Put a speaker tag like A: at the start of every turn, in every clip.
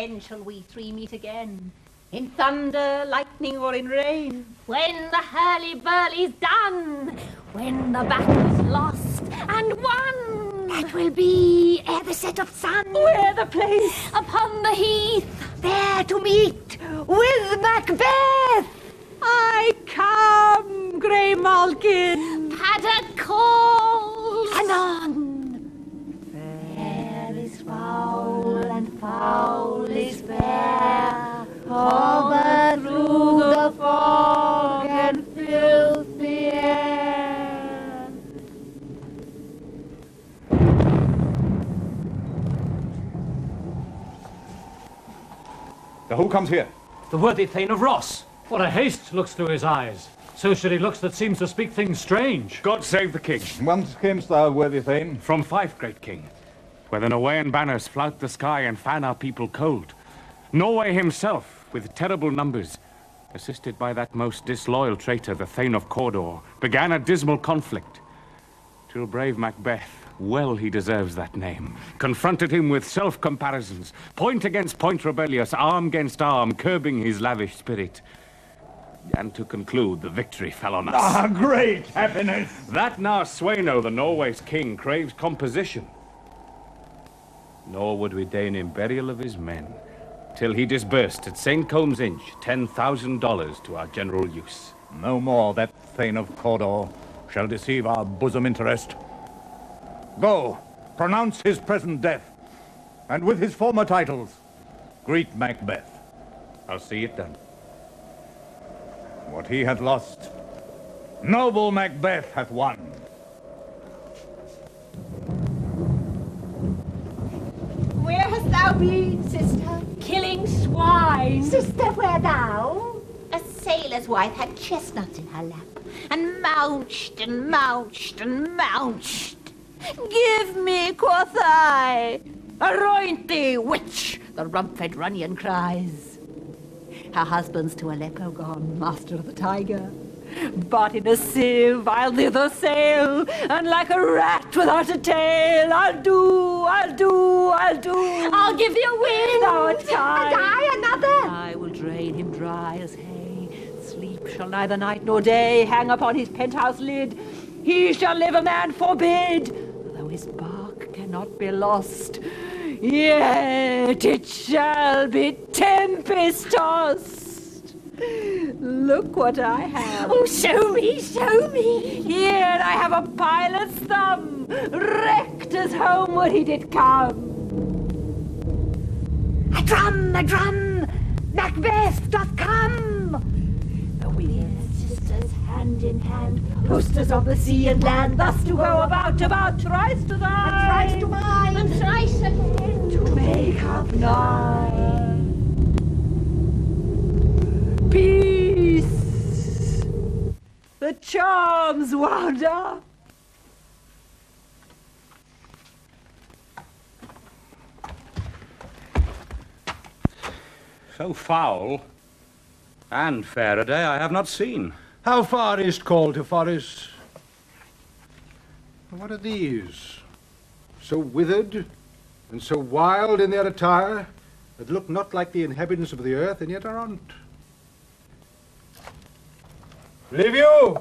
A: When shall we three meet again? In thunder, lightning, or in rain? When the hurly-burly's done, when the battle's lost and won.
B: That will be ere the set of sun.
A: Where the place?
B: Upon the heath, there to meet with Macbeth.
A: I come, Grey Malkin.
B: Paddock calls. Anon. Fair is foul and foul is fair. Hover through the fog and filthy air.
C: Now who comes here?
D: The worthy Thane of Ross. What a haste looks through his eyes. So should he looks that seems to speak things strange.
C: God save the king.
E: Whence camest thou, worthy Thane?
C: From Fife, great king, where the Norwegian banners flout the sky and fan our people cold. Norway himself, with terrible numbers, assisted by that most disloyal traitor, the Thane of Cawdor, began a dismal conflict, till brave Macbeth, well he deserves that name, confronted him with self-comparisons, point against point rebellious, arm against arm, curbing his lavish spirit. And to conclude, the victory fell on us.
E: Ah, great happiness!
C: That now Sweno, the Norway's king, craves composition. Nor would we deign him burial of his men, till he disbursed at St. Comb's Inch $10,000 to our general use.
E: No more that Thane of Cawdor shall deceive our bosom interest. Go, pronounce his present death, and with his former titles, greet Macbeth.
C: I'll see it done.
E: What he hath lost, noble Macbeth hath won.
A: Where hast thou been, sister? Killing swine.
B: Sister, where thou?
A: A sailor's wife had chestnuts in her lap, and mounched and mounched and mounched. Give me, quoth I. Aroint thee, witch, the rump-fed Runyon cries. Her husband's to Aleppo gone, master of the tiger. But in a sieve I'll thither sail, and like a rat without a tail, I'll do.
B: I'll give thee a wind,
A: Thou a time,
B: and I another.
A: I will drain him dry as hay. Sleep shall neither night nor day hang upon his penthouse lid. He shall live, a man forbid, though his bark cannot be lost. Yet it shall be tempest-tossed. Look what I have.
B: Oh, show me, show me.
A: Here I have a pilot's thumb, wrecked as homeward he did come.
B: A drum, Macbeth doth come.
A: The weird sisters, hand in hand, hostess of the sea and land, thus to go about, thrice to thine,
B: Thrice to mine,
A: and thrice again, to make up nine. Peace! The charms wound up.
C: So foul and fair a day I have not seen.
E: How far is't called to forest? What are these? So withered and so wild in their attire, that look not like the inhabitants of the earth, and yet are on't. Leave you!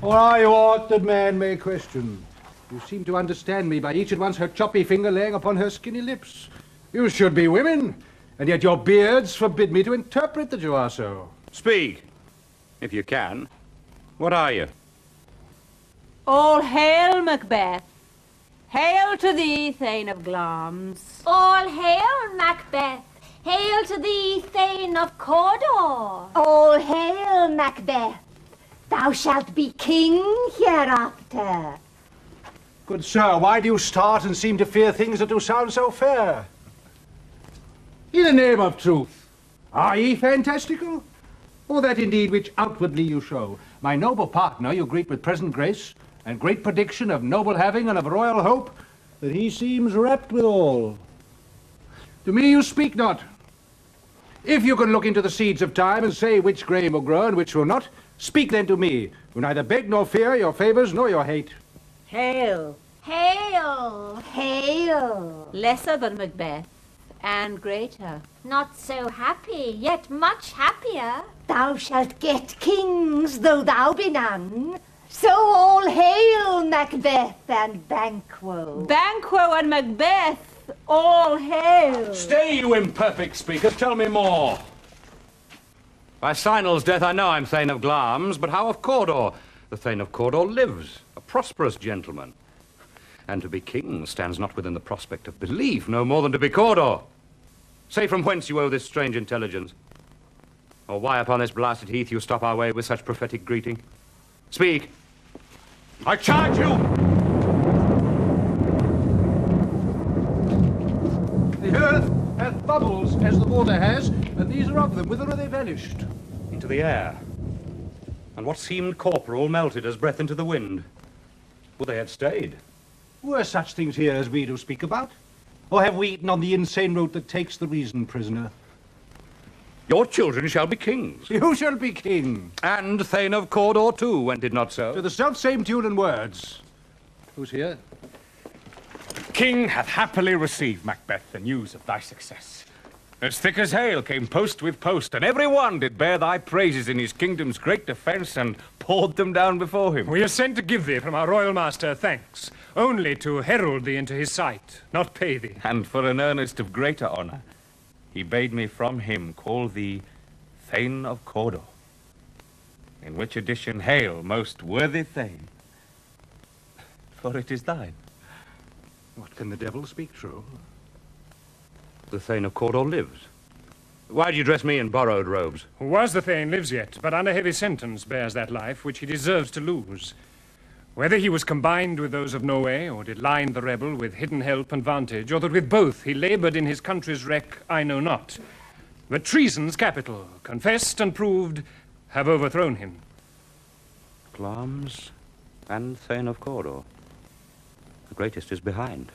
E: Or are you aught that man may question? You seem to understand me by each at once her choppy finger laying upon her skinny lips. You should be women, and yet your beards forbid me to interpret that you are so.
C: Speak, if you can. What are you?
A: All hail, Macbeth. Hail to thee, Thane of Glamis.
B: All hail, Macbeth. Hail to thee, Thane of Cawdor.
F: All hail, Macbeth. Thou shalt be king hereafter.
E: Good sir, why do you start and seem to fear things that do sound so fair? In the name of truth, are ye fantastical? Or that indeed which outwardly you show? My noble partner you greet with present grace, and great prediction of noble having and of royal hope, that he seems rapt withal. To me you speak not. If you can look into the seeds of time and say which grain will grow and which will not, speak then to me, who neither beg nor fear your favors nor your hate.
A: Hail,
B: Hail!
F: Hail!
A: Lesser than Macbeth, and greater.
B: Not so happy, yet much happier.
F: Thou shalt get kings, though thou be none. So all hail, Macbeth and Banquo.
A: Banquo and Macbeth, all hail.
C: Stay, you imperfect speakers, tell me more. By Sinel's death I know I'm Thane of Glamis, but how of Cawdor? The Thane of Cawdor lives, a prosperous gentleman. And to be king stands not within the prospect of belief, no more than to be Cawdor. Say from whence you owe this strange intelligence, or why upon this blasted heath you stop our way with such prophetic greeting. Speak. I charge you!
E: The earth hath bubbles as the water has, and these are of them. Whither are they vanished?
C: Into the air. And what seemed corporal melted as breath into the wind. Would they had stayed.
E: Were such things here as we do speak about? Or have we eaten on the insane road that takes the reason prisoner?
C: Your children shall be kings.
E: You shall be king.
C: And Thane of Cawdor too, went it not so?
E: To the self-same tune and words. Who's here?
C: The king hath happily received, Macbeth, the news of thy success. As thick as hail came post with post, and every one did bear thy praises in his kingdom's great defence, and poured them down before him.
G: We are sent to give thee from our royal master thanks, only to herald thee into his sight, not pay thee.
C: And for an earnest of greater honour, he bade me from him call thee Thane of Cawdor. In which addition, hail, most worthy Thane, for it is thine.
E: What, can the devil speak true?
C: The Thane of Cawdor lives. Why do you dress me in borrowed robes?
G: Who was the Thane lives yet, but under heavy sentence bears that life which he deserves to lose. Whether he was combined with those of Norway, or did line the rebel with hidden help and vantage, or that with both he laboured in his country's wreck, I know not. But treason's capital, confessed and proved, have overthrown him.
C: Glamis and Thane of Cawdor. The greatest is behind.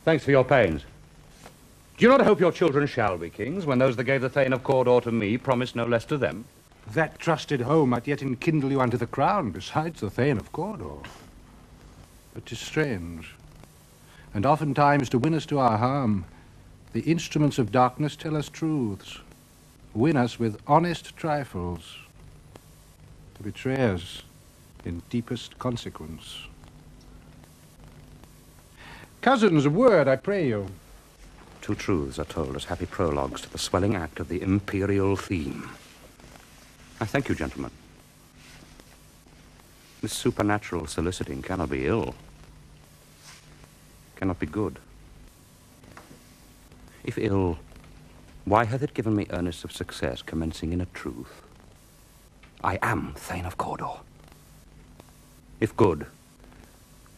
C: Thanks for your pains. Do you not hope your children shall be kings, when those that gave the Thane of Cawdor to me promised no less to them?
E: That trusted home might yet enkindle you unto the crown, besides the Thane of Cawdor. But 'tis strange, and oftentimes to win us to our harm, the instruments of darkness tell us truths, win us with honest trifles, to betray us in deepest consequence. Cousins, a word, I pray you.
C: Two truths are told as happy prologues to the swelling act of the imperial theme. I thank you, gentlemen. This supernatural soliciting cannot be ill, cannot be good. If ill, why hath it given me earnests of success commencing in a truth? I am Thane of Cawdor. If good,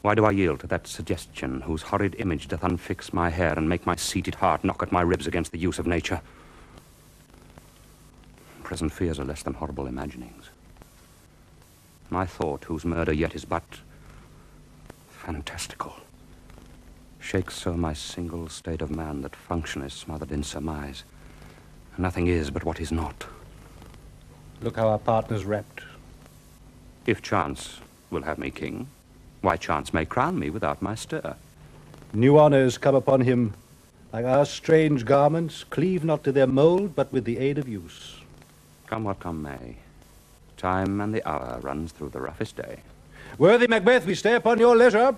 C: why do I yield to that suggestion whose horrid image doth unfix my hair and make my seated heart knock at my ribs against the use of nature? Present fears are less than horrible imaginings. My thought, whose murder yet is but fantastical, shakes so my single state of man that function is smothered in surmise. Nothing is but what is not.
E: Look how our partner's rapt.
C: If chance will have me king, why chance may crown me without my stir.
E: New honours come upon him, like our strange garments, cleave not to their mould, but with the aid of use.
C: Come what come may, time and the hour runs through the roughest day.
E: Worthy Macbeth, we stay upon your leisure.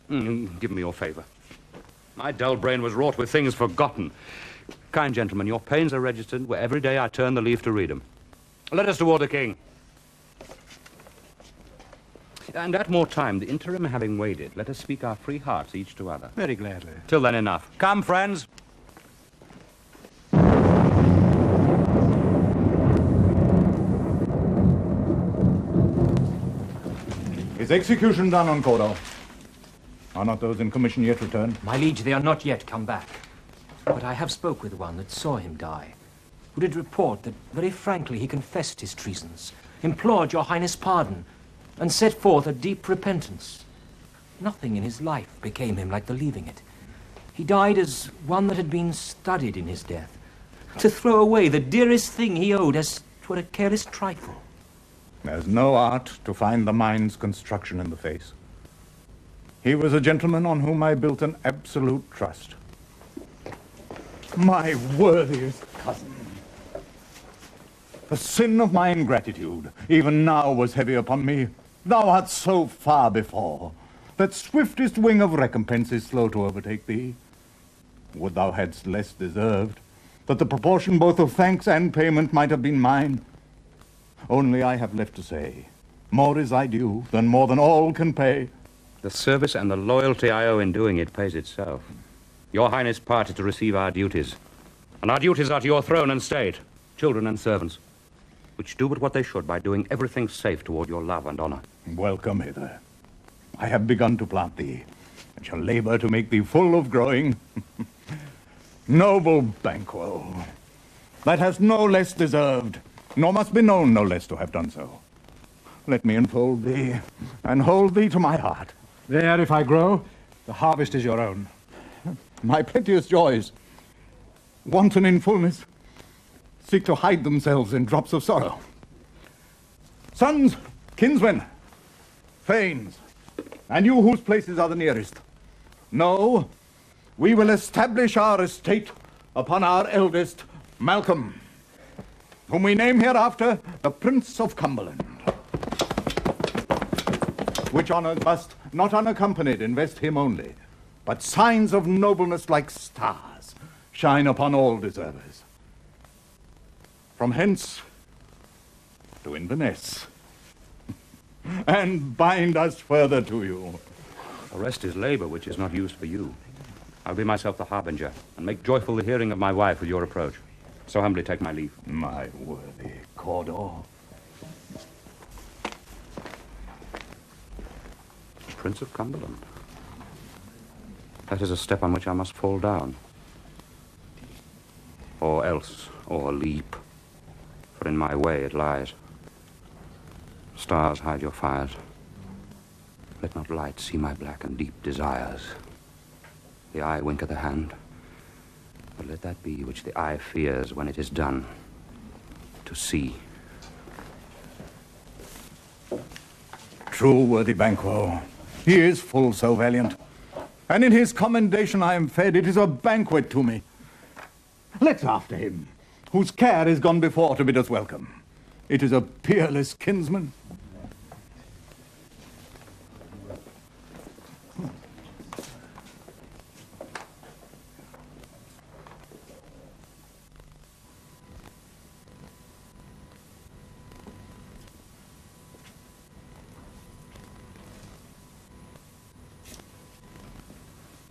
C: Give me your favour. My dull brain was wrought with things forgotten. Kind gentlemen, your pains are registered where every day I turn the leaf to read them. Let us toward the king. And at more time, the interim having waded, let us speak our free hearts each to other.
E: Very gladly.
C: Till then, enough. Come, friends.
H: Is execution done on Cawdor? Are not those in commission yet returned?
I: My liege, they are not yet come back. But I have spoke with one that saw him die, who did report that very frankly he confessed his treasons, implored your highness pardon, and set forth a deep repentance. Nothing in his life became him like the leaving it. He died as one that had been studied in his death, to throw away the dearest thing he owed as 'twere a careless trifle.
H: There's no art to find the mind's construction in the face. He was a gentleman on whom I built an absolute trust. My worthiest cousin. The sin of my ingratitude, even now, was heavy upon me. Thou art so far before, that swiftest wing of recompense is slow to overtake thee. Would thou hadst less deserved, that the proportion both of thanks and payment might have been mine. Only I have left to say, more is thy due than more than all can pay.
C: The service and the loyalty I owe in doing it pays itself. Your Highness' part is to receive our duties. And our duties are to your throne and state, children and servants, which do but what they should by doing everything safe toward your love and honor.
H: Welcome hither. I have begun to plant thee, and shall labor to make thee full of growing. Noble Banquo, that hast no less deserved, nor must be known no less to have done so. Let me enfold thee, and hold thee to my heart.
E: There, if I grow, the harvest is your own.
H: My plenteous joys, wanton in fullness, seek to hide themselves in drops of sorrow. Sons, kinsmen, thanes, and you whose places are the nearest, know we will establish our estate upon our eldest, Malcolm, whom we name hereafter the Prince of Cumberland. Which honors must, not unaccompanied, invest him only, but signs of nobleness like stars shine upon all deservers. From hence to Inverness, and bind us further to you.
C: The rest is labor which is not used for you. I'll be myself the harbinger, and make joyful the hearing of my wife with your approach. So humbly take my leave.
H: My worthy Cawdor.
C: Prince of Cumberland. That is a step on which I must fall down. Or else, or leap. For in my way it lies. Stars, hide your fires. Let not light see my black and deep desires. The eye winketh the hand, but let that be which the eye fears when it is done, to see.
H: True, worthy Banquo. He is full so valiant, and in his commendation I am fed. It is a banquet to me. Let's after him, whose care is gone before to bid us welcome. It is a peerless kinsman.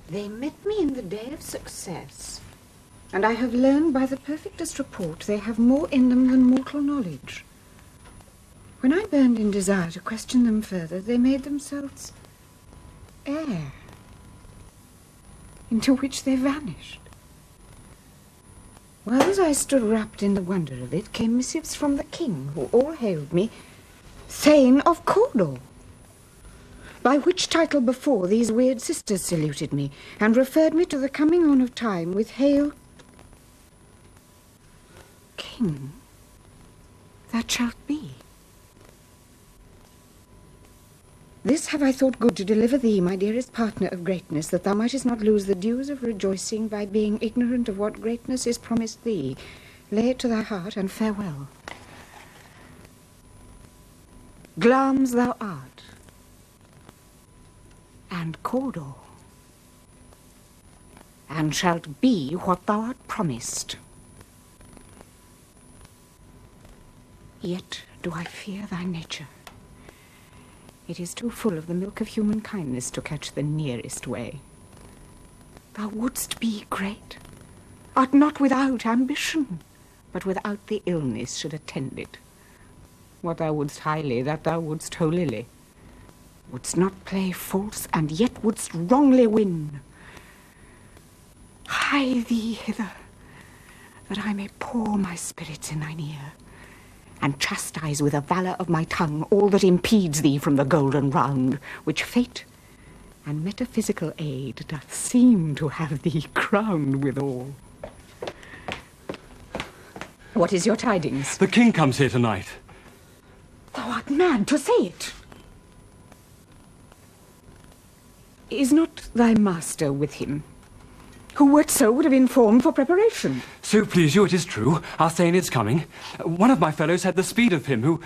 J: They met me in the day of success, and I have learned by the perfectest report they have more in them than mortal knowledge. When I burned in desire to question them further, they made themselves air, into which they vanished. While as I stood wrapped in the wonder of it, came missives from the king, who all hailed me Thane of Glamis, by which title before these weird sisters saluted me, and referred me to the coming on of time with hail, King, that shalt be. This have I thought good to deliver thee, my dearest partner of greatness, that thou mightest not lose the dues of rejoicing by being ignorant of what greatness is promised thee. Lay it to thy heart, and farewell. Glamis thou art, and Cawdor, and shalt be what thou art promised. Yet do I fear thy nature. It is too full of the milk of human kindness to catch the nearest way. Thou wouldst be great, art not without ambition, but without the illness should attend it. What thou wouldst highly, that thou wouldst holily. Wouldst not play false, and yet wouldst wrongly win. Hie thee hither, that I may pour my spirits in thine ear, and chastise with the valour of my tongue all that impedes thee from the golden round, which fate and metaphysical aid doth seem to have thee crowned withal. What is your tidings?
D: The king comes here tonight.
J: Thou art mad to say it. Is not thy master with him? Who whatso would have informed for preparation.
K: So please you, it is true. Our Thane is coming. One of my fellows had the speed of him, who,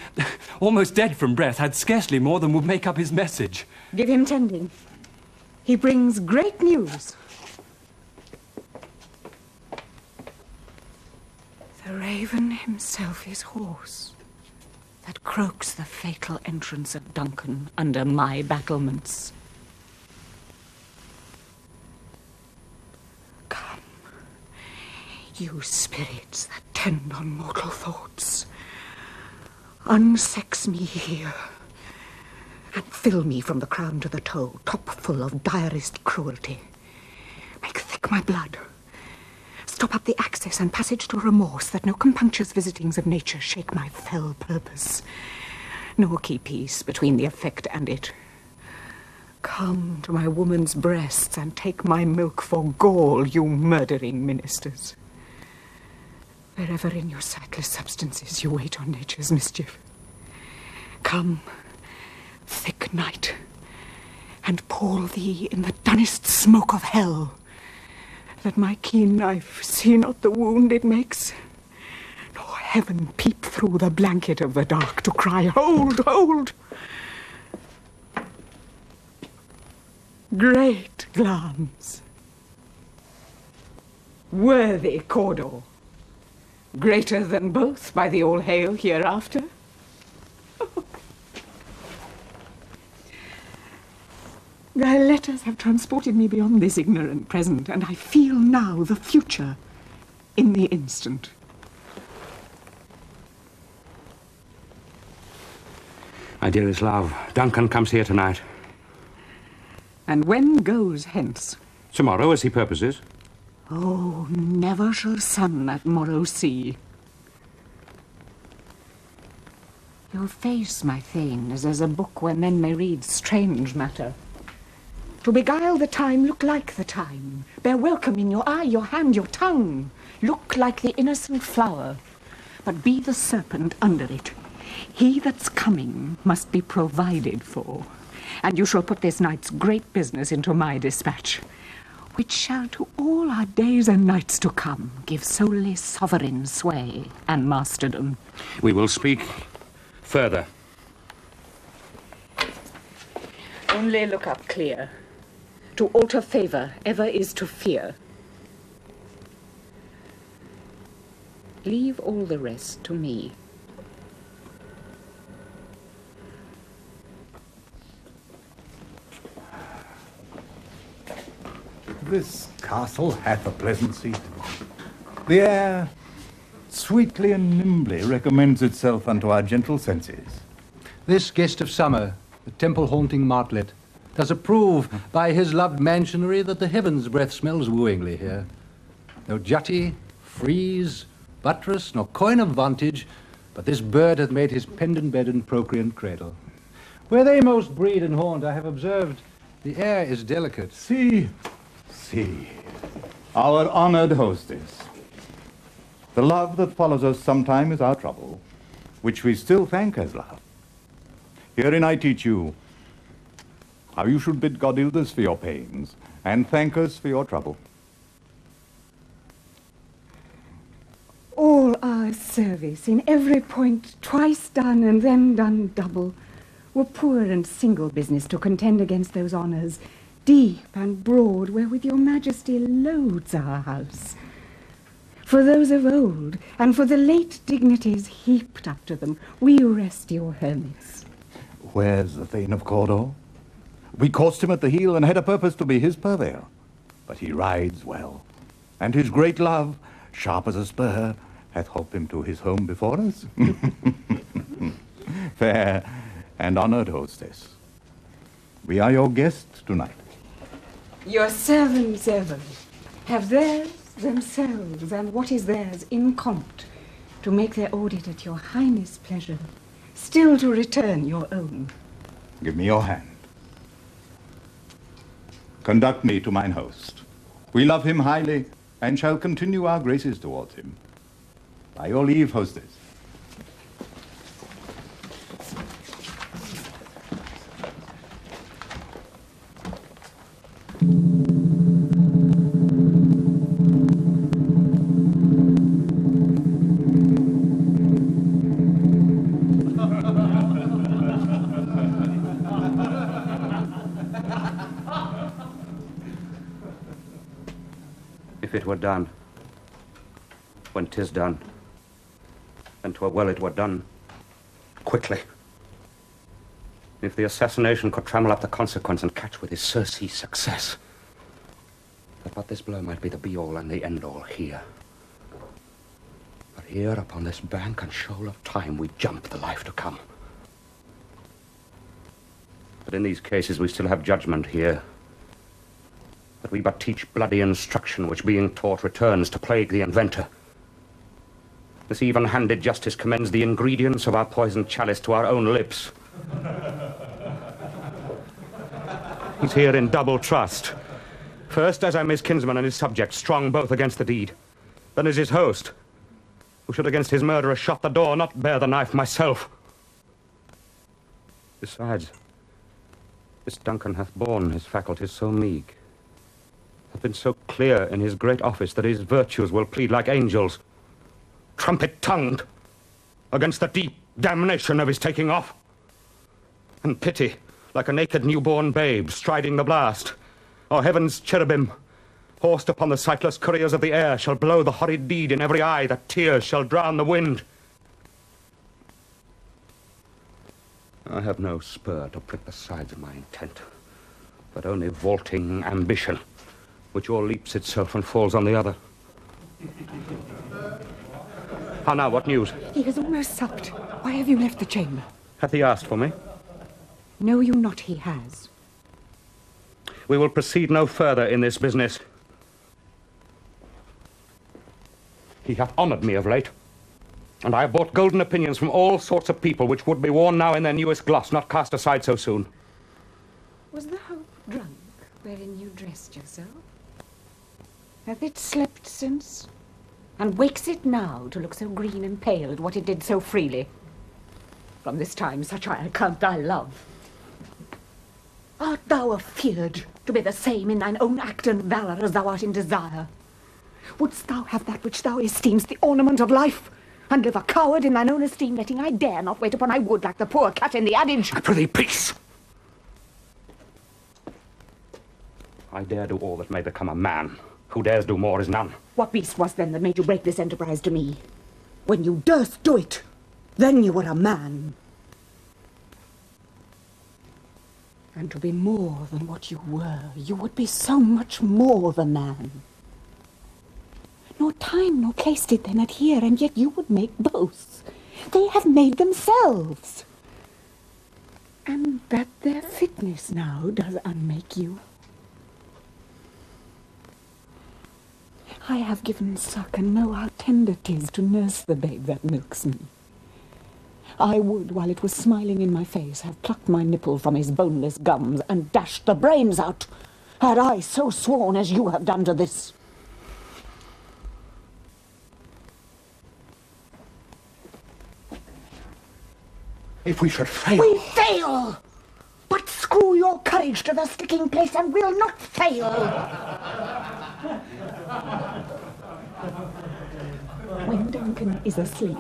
K: almost dead from breath, had scarcely more than would make up his message.
J: Give him tending. He brings great news. The raven himself is hoarse, that croaks the fatal entrance of Duncan under my battlements. Come, you spirits that tend on mortal thoughts, unsex me here, and fill me from the crown to the toe, top full of direst cruelty. Make thick my blood. Stop up the access and passage to remorse, that no compunctious visitings of nature shake my fell purpose, nor keep peace between the effect and it. Come to my woman's breasts and take my milk for gall, you murdering ministers. Wherever in your sightless substances you wait on nature's mischief. Come, thick night, and pall thee in the dunnest smoke of hell, that my keen knife see not the wound it makes, nor heaven peep through the blanket of the dark to cry, hold, hold! Great Glamis, worthy Cawdor, greater than both by the all-hail hereafter. Thy letters have transported me beyond this ignorant present, and I feel now the future in the instant.
C: My dearest love, Duncan comes here tonight.
J: And when goes hence?
C: Tomorrow, as he purposes.
J: Oh, never shall sun that morrow see. Your face, my Thane, is as a book where men may read strange matter. To beguile the time, look like the time. Bear welcome in your eye, your hand, your tongue. Look like the innocent flower, but be the serpent under it. He that's coming must be provided for, and you shall put this night's great business into my dispatch, which shall to all our days and nights to come give solely sovereign sway and masterdom.
C: We will speak further.
J: Only look up clear. To alter favour ever is to fear. Leave all the rest to me.
H: This castle hath a pleasant seat. The air sweetly and nimbly recommends itself unto our gentle senses.
E: This guest of summer, the temple-haunting martlet, does approve by his loved mansionary that the heaven's breath smells wooingly here. No jutty, frieze, buttress, nor coign of vantage, but this bird hath made his pendant bed and procreant cradle. Where they most breed and haunt, I have observed, the air is delicate.
H: See, our honored hostess. The love that follows us sometime is our trouble, which we still thank as love. Herein I teach you how you should bid God-Ilders for your pains, and thank us for your trouble.
J: All our service, in every point, twice done and then done double, were poor and single business to contend against those honours, deep and broad, wherewith your majesty loads our house. For those of old, and for the late dignities heaped up to them, we rest your hermits.
H: Where's the Thane of Cawdor? We coursed him at the heel and had a purpose to be his purveyor. But he rides well, and his great love, sharp as a spur, hath holp him to his home before us. Fair and honored hostess, we are your guests tonight.
J: Your servants ever have theirs themselves, and what is theirs incompt, to make their audit at your highness' pleasure, still to return your own.
H: Give me your hand. Conduct me to mine host. We love him highly, and shall continue our graces towards him. By your leave, hostess.
L: it were done. When 'tis done, then 'twere well it were done quickly. If the assassination could trammel up the consequence and catch with his surcease success, but this blow might be the be-all and the end-all here. But here upon this bank and shoal of time we jump the life to come. But in these cases we still have judgment here. That we but teach bloody instruction, which being taught returns to plague the inventor. This even-handed justice commends the ingredients of our poisoned chalice to our own lips. He's here in double trust. First, as I'm his kinsman and his subject, strong both against the deed. Then as his host, who should against his murderer shut the door, not bear the knife myself. Besides, this Duncan hath borne his faculties so meek, hath been so clear in his great office that his virtues will plead like angels, trumpet-tongued, against the deep damnation of his taking off. And pity, like a naked newborn babe striding the blast, or heaven's cherubim, horsed upon the sightless couriers of the air, shall blow the horrid deed in every eye, that tears shall drown the wind. I have no spur to prick the sides of my intent, but only vaulting ambition, which o'erleaps itself and falls on the other. How now, what news?
J: He has almost supped. Why have you left the chamber?
L: Hath he asked for me?
J: Know you not he has?
L: We will proceed no further in this business. He hath honoured me of late, and I have bought golden opinions from all sorts of people, which would be worn now in their newest gloss, not cast aside so soon.
J: Was the hope drunk wherein you dressed yourself? Hath it slept since? And wakes it now to look so green and pale at what it did so freely? From this time such I account thy love. Art thou afeard to be the same in thine own act and valour as thou art in desire? Wouldst thou have that which thou esteem'st the ornament of life, and live a coward in thine own esteem, letting I dare not wait upon I would like the poor cat in the adage?
L: I prithee, peace! I dare do all that may become a man. Who dares do more is none.
J: What beast was then that made you break this enterprise to me? When you durst do it, then you were a man. And to be more than what you were, you would be so much more the man. Nor time nor place did then adhere, and yet you would make both. They have made themselves. And that their fitness now does unmake you. I have given suck and know how tender 'tis to nurse the babe that milks me. I would, while it was smiling in my face, have plucked my nipple from his boneless gums and dashed the brains out, had I so sworn as you have done to this.
E: If we should fail...
J: We fail! But screw your courage to the sticking place and we'll not fail. When Duncan is asleep,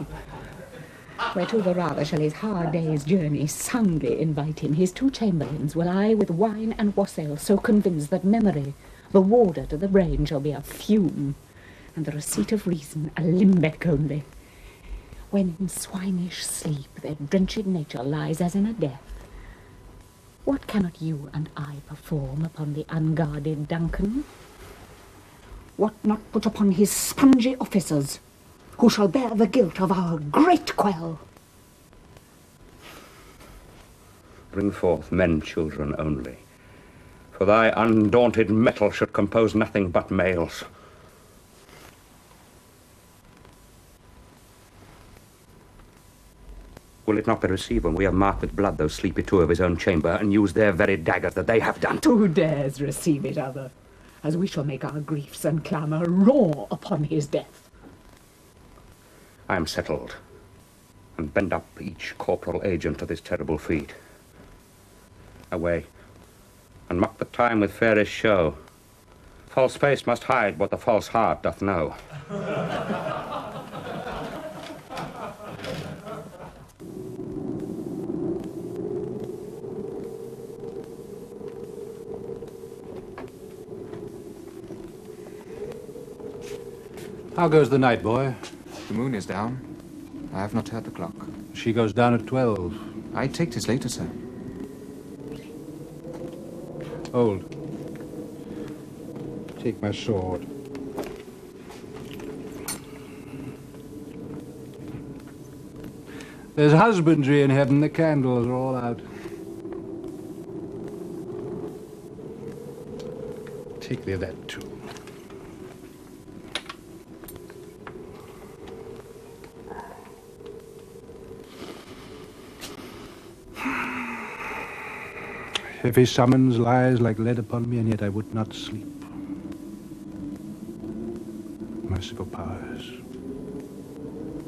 J: whereto the rather shall his hard day's journey soundly invite him, his two chamberlains will I with wine and wassail so convince that memory, the warder to the brain, shall be a fume, and the receipt of reason a limbeck only. When in swinish sleep their drenched nature lies as in a death, what cannot you and I perform upon the unguarded Duncan? What not put upon his spongy officers, who shall bear the guilt of our great quell?
L: Bring forth men children only, for thy undaunted mettle should compose nothing but males. Will it not be received when we have marked with blood those sleepy two of his own chamber, and use their very daggers that they have done?
J: Who dares receive it other, as we shall make our griefs and clamour roar upon his death?
L: I am settled, and bend up each corporal agent to this terrible feat. Away, and mock the time with fairest show. False face must hide what the false heart doth know.
E: How goes the night, boy?
M: The moon is down. I have not heard the clock.
E: She goes down at 12.
M: I take 'tis later, sir.
E: Hold. Take my sword. There's husbandry in heaven. The candles are all out. Take thee that too. Heavy summons lies like lead upon me, and yet I would not sleep. Merciful powers,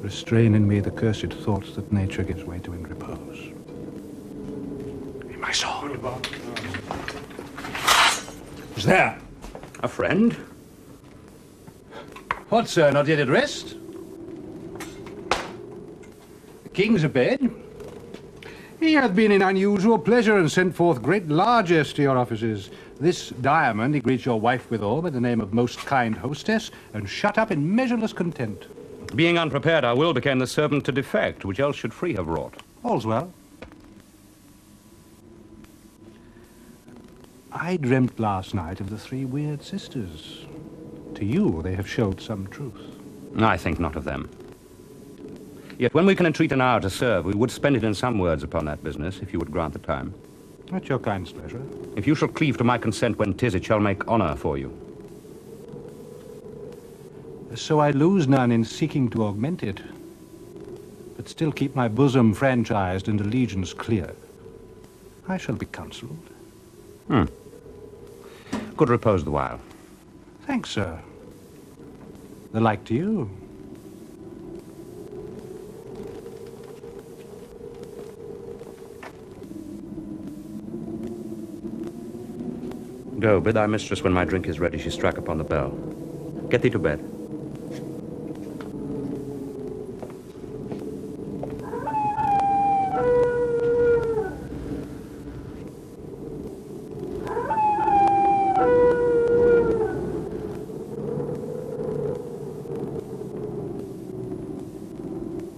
E: restrain in me the cursed thoughts that nature gives way to in repose. In my soul. Who's there?
L: A friend?
E: What, sir? Not yet at rest? The king's abed. He hath been in unusual pleasure and sent forth great largesse to your offices. This diamond he greets your wife withal by the name of most kind hostess, and shut up in measureless content.
L: Being unprepared, our will became the servant to defect, which else should free have wrought.
E: All's well. I dreamt last night of the three weird sisters. To you, they have showed some truth.
L: I think not of them. Yet when we can entreat an hour to serve, we would spend it in some words upon that business, if you would grant the time.
E: At your kind pleasure.
L: If you shall cleave to my consent when 'tis, it shall make honour for you.
E: So I lose none in seeking to augment it, but still keep my bosom franchised and allegiance clear. I shall be counselled.
L: Good repose the while.
E: Thanks, sir. The like to you.
L: Go, bid thy mistress when my drink is ready she strike upon the bell. Get thee to bed.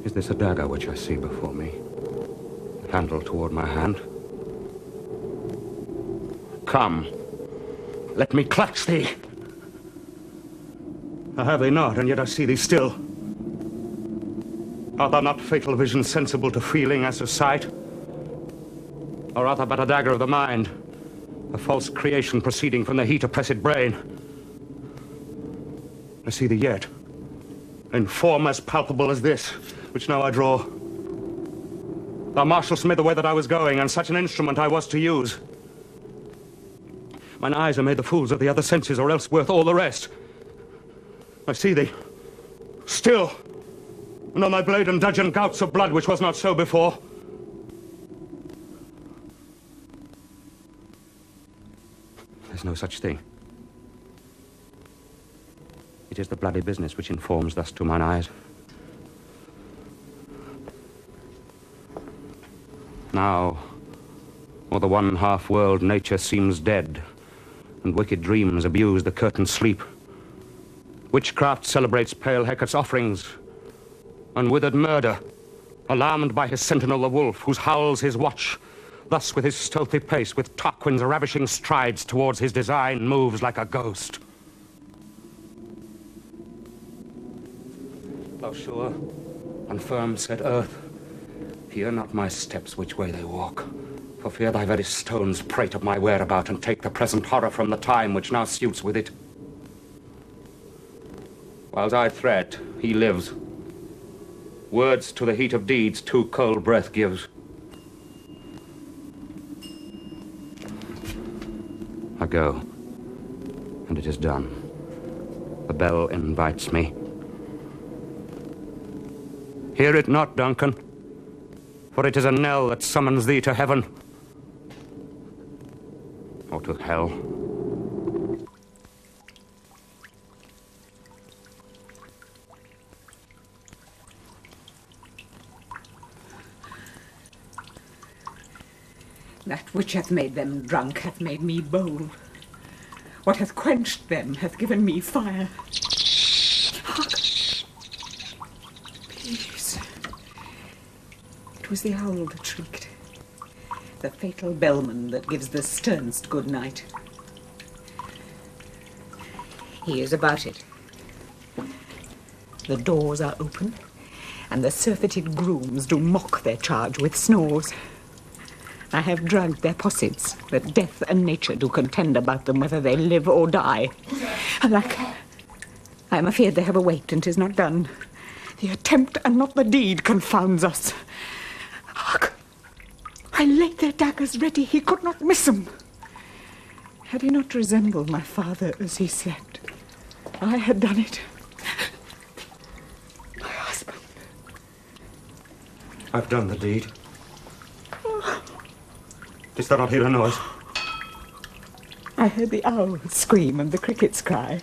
L: Is this a dagger which I see before me? The handle toward my hand? Come. Let me clutch thee. I have thee not, and yet I see thee still. Art thou not fatal vision sensible to feeling as to sight? Or art thou but a dagger of the mind, a false creation proceeding from the heat oppressed brain? I see thee yet, in form as palpable as this, which now I draw. Thou marshalst me the way that I was going, and such an instrument I was to use. Mine eyes are made the fools of the other senses, or else worth all the rest. I see thee, still, and on thy blade and dudgeon gouts of blood, which was not so before. There's no such thing. It is the bloody business which informs thus to mine eyes. Now, o'er the one half-world nature seems dead, and wicked dreams abuse the curtained sleep. Witchcraft celebrates pale Hecate's offerings, and withered murder, alarmed by his sentinel the wolf, whose howls his watch, thus with his stealthy pace, with Tarquin's ravishing strides towards his design, moves like a ghost. Thou sure and firm set earth, hear not my steps which way they walk, for fear thy very stones prate of my whereabout and take the present horror from the time which now suits with it. Whiles I threat, he lives. Words to the heat of deeds too cold breath gives. I go, and it is done. The bell invites me. Hear it not, Duncan, for it is a knell that summons thee to heaven. Or to hell.
J: That which hath made them drunk hath made me bold. What hath quenched them hath given me fire. Hark! was the owl that shrieked. The fatal bellman that gives the sternest good night. He is about it. The doors are open, and the surfeited grooms do mock their charge with snores. I have drugged their possets, that death and nature do contend about them whether they live or die. Alack, I am afeard they have awaked, and 'tis not done. The attempt and not the deed confounds us. Hark! I laid their daggers ready, he could not miss 'em. Had he not resembled my father as he slept, I had done it. My husband.
L: I've done the deed. Didst thou not hear a noise?
J: I heard the owl scream and the crickets cry.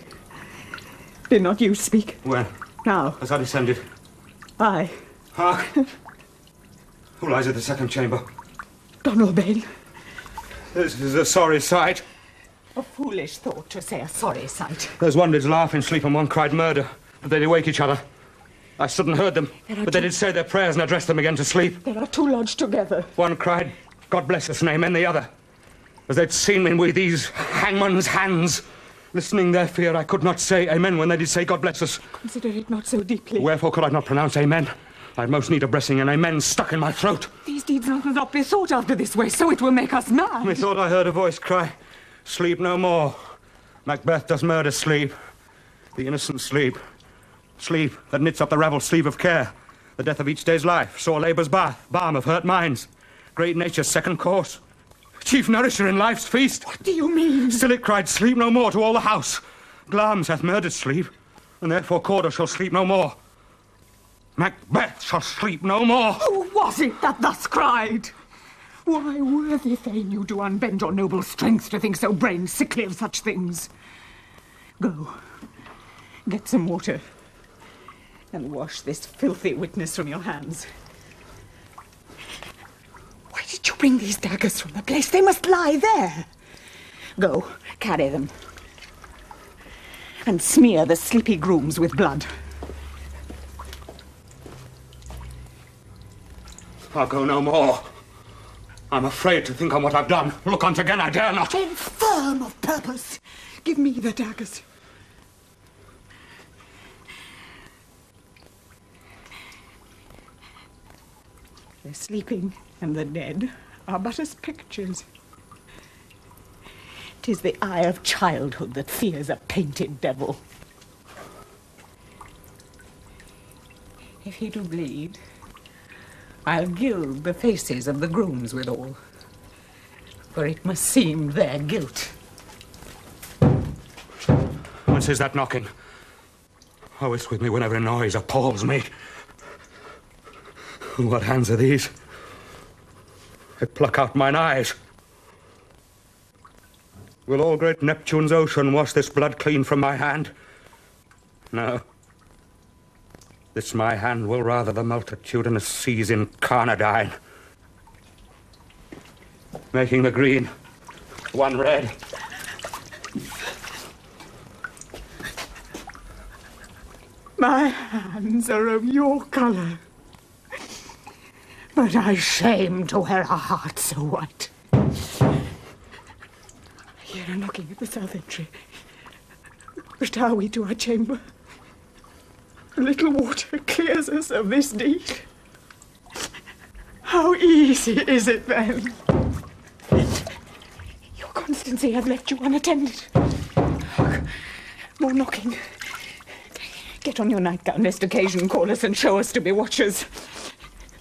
J: Did not you speak?
L: When?
J: Now.
L: As I descended.
J: Aye.
L: Hark! Who lies in the second chamber?
J: Donald Bain.
L: This is a sorry sight.
J: A foolish thought to say a sorry sight.
L: There's one did laugh in sleep and one cried murder, but they did wake each other. I stood and heard them, but they did say their prayers and address them again to sleep.
J: There are two lodged together.
L: One cried, God bless us, and amen the other. As they'd seen me with these hangman's hands. Listening their fear, I could not say amen when they did say God bless us.
J: Consider it not so deeply.
L: Wherefore could I not pronounce amen? I had most need of blessing, and amen stuck in my throat.
J: These deeds must not be thought after this way, so it will make us mad.
L: Methought I heard a voice cry, sleep no more. Macbeth does murder sleep. The innocent sleep. Sleep that knits up the ravelled sleeve of care. The death of each day's life, sore labour's bath, balm of hurt minds. Great nature's second course. Chief nourisher in life's feast.
J: What do you mean?
L: Still it cried, sleep no more to all the house. Glamis hath murdered sleep, and therefore Cawdor shall sleep no more. Macbeth shall sleep no more.
J: Who was it that thus cried? Why, worthy Thane, you do unbend your noble strength to think so brain sickly of such things. Go, get some water, and wash this filthy witness from your hands. Why did you bring these daggers from the place? They must lie there. Go, carry them. And smear the sleepy grooms with blood.
L: I'll go no more. I'm afraid to think on what I've done. Look on't again, I dare not.
J: Infirm of purpose. Give me the daggers. The sleeping and the dead are but as pictures. 'Tis the eye of childhood that fears a painted devil. If he do bleed, I'll gild the faces of the grooms withal, for it must seem their guilt.
L: Whence is that knocking? Oh, it's with me whenever a noise appalls me. What hands are these? They pluck out mine eyes. Will all great Neptune's ocean wash this blood clean from my hand? No. This my hand will rather the multitudinous seas incarnadine, making the green one red.
J: My hands are of your colour, but I shame to wear a heart so white. I hear a knocking at the south entry. But are we to our chamber? A little water clears us of this deed. How easy is it then? Your constancy hath left you unattended. Hark, more knocking. Get on your nightgown lest occasion call us and show us to be watchers.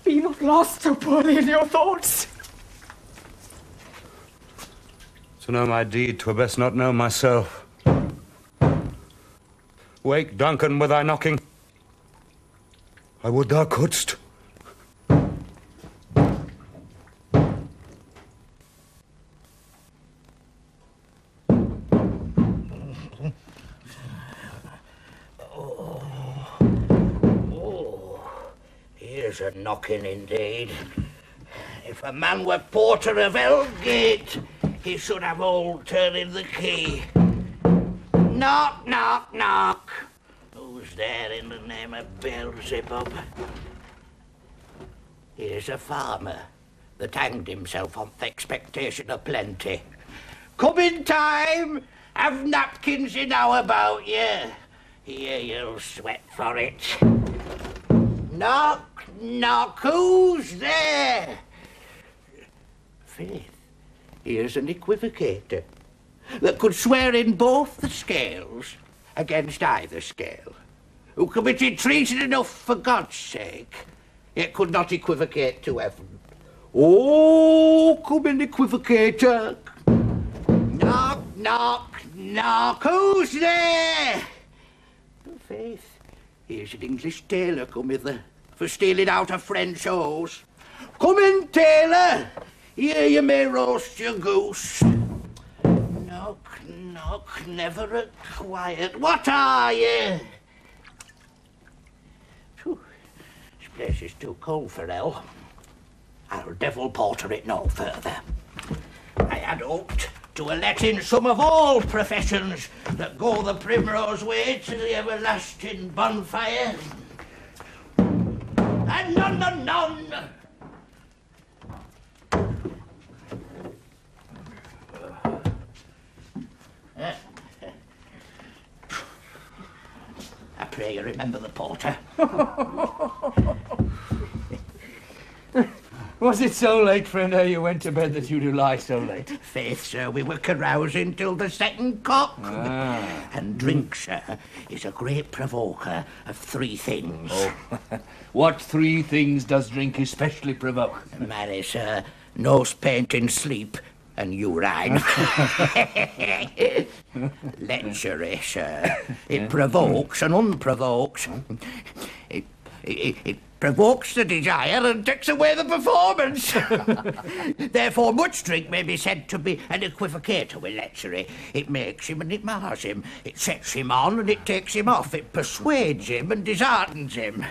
J: Be not lost so poorly in your thoughts.
L: To know my deed, 'twere best not know myself. Wake, Duncan, with thy knocking. I would thou couldst.
N: Here's a knocking indeed. If a man were porter of Eldgate, he should have all turning the key. Knock, knock, knock. Who's there in the name of Beelzebub? Here's a farmer that hanged himself on the expectation of plenty. Come in time, have napkins enow about you. Here you'll sweat for it. Knock, knock, who's there? Faith, here's an equivocator that could swear in both the scales against either scale, who committed treason enough for God's sake, yet could not equivocate to heaven. Oh, come in, equivocator. Knock, knock, knock, who's there? Faith, here's an English tailor come hither for stealing out a French hose. Come in, tailor. Here you may roast your goose. Knock, knock, never a quiet. What are you? Phew, this place is too cold for hell. I'll devil porter it no further. I had hoped to let in some of all professions that go the primrose way to the everlasting bonfire. And none. I pray you remember the porter.
O: Was it so late, friend, ere you went to bed that you do lie so late?
N: Faith, sir, we were carousing till the second cock. And drink, sir, is a great provoker of three things.
O: Oh. What three things does drink especially provoke?
N: Marry, sir, nose painting, sleep, and urine. Lechery, sir. It provokes and unprovokes. It provokes the desire and takes away the performance. Therefore, much drink may be said to be an equivocator with lechery. It makes him and it mars him. It sets him on and it takes him off. It persuades him and disheartens him.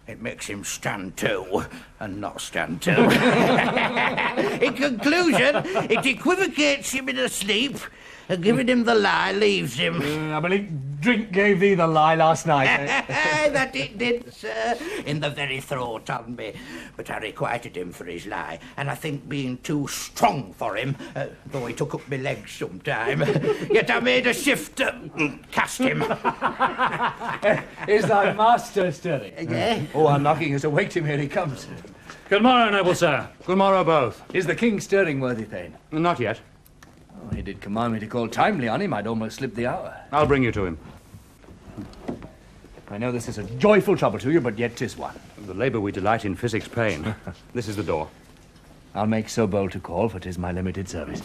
N: It makes him stand to and not stand to. In conclusion, it equivocates him in a sleep, and giving him the lie leaves him.
O: I believe drink gave thee the lie last night.
N: That it did, sir, in the very throat on me. But I requited him for his lie, and I think being too strong for him, though he took up my legs sometime, yet I made a shift to cast him.
O: Is thy master stirring?
N: Yeah.
O: Oh, I'm knocking us awake him, here he comes.
D: Good morrow, noble sir.
L: Good morrow, both.
O: Is the king stirring, worthy Thane?
L: Not yet.
O: Oh, he did command me to call timely on him. I'd almost slipped the hour.
L: I'll bring you to him.
O: I know this is a joyful trouble to you, but yet 'tis one.
L: The labour we delight in physics pain. This is the door.
O: I'll make so bold to call, for 'tis my limited service.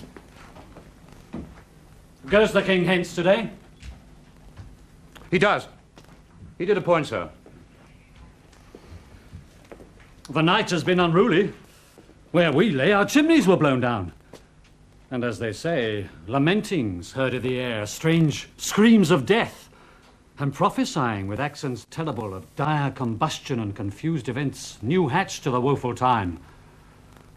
D: Goes the king hence today?
L: He does. He did appoint, sir.
D: The night has been unruly. Where we lay, our chimneys were blown down. And as they say, lamentings heard in the air, strange screams of death, and prophesying with accents terrible of dire combustion and confused events, new hatched to the woeful time.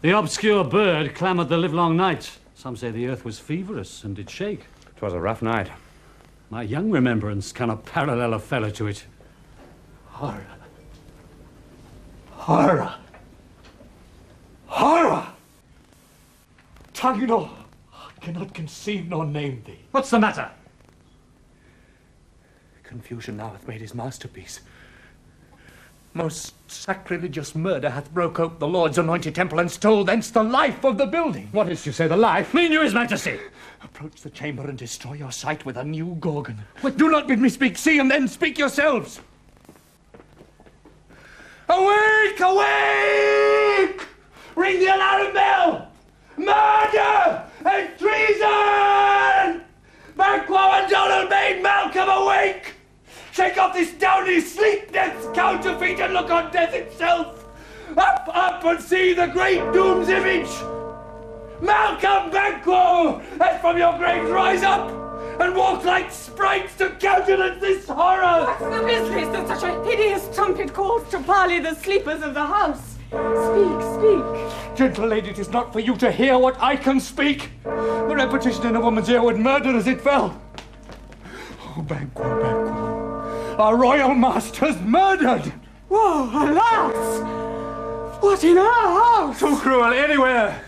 D: The obscure bird clamoured the livelong night. Some say the earth was feverous and did shake.
L: 'Twas a rough night.
D: My young remembrance cannot parallel a fellow to it.
O: Horror. Horror. Horror! Tongue nor cannot conceive nor name thee.
D: What's the matter?
O: Confusion now hath made his masterpiece. Most sacrilegious murder hath broke ope the Lord's anointed temple and stole thence the life of the building.
D: What is to say the life? Mean you, his majesty?
O: Approach the chamber and destroy your sight with a new Gorgon. But do not bid me speak. See and then speak yourselves. Awake! Awake! Ring the alarm bell! Murder and treason! Badcoe and Donald made Malcolm awake! Shake off this downy sleep, death's counterfeit, and look on death itself! Up, up, and see the great doom's image! Malcolm, Badcoe, as from your graves rise up, and walk like sprites to countenance this horror!
J: What's the business that such a hideous trumpet calls to parley the sleepers of the house? Speak, speak.
O: Gentle lady, it is not for you to hear what I can speak. The repetition in a woman's ear would murder as it fell. Oh, Badcoe, Badcoe, our royal master's murdered!
J: Whoa, alas!
O: What in our house? Too cruel anywhere.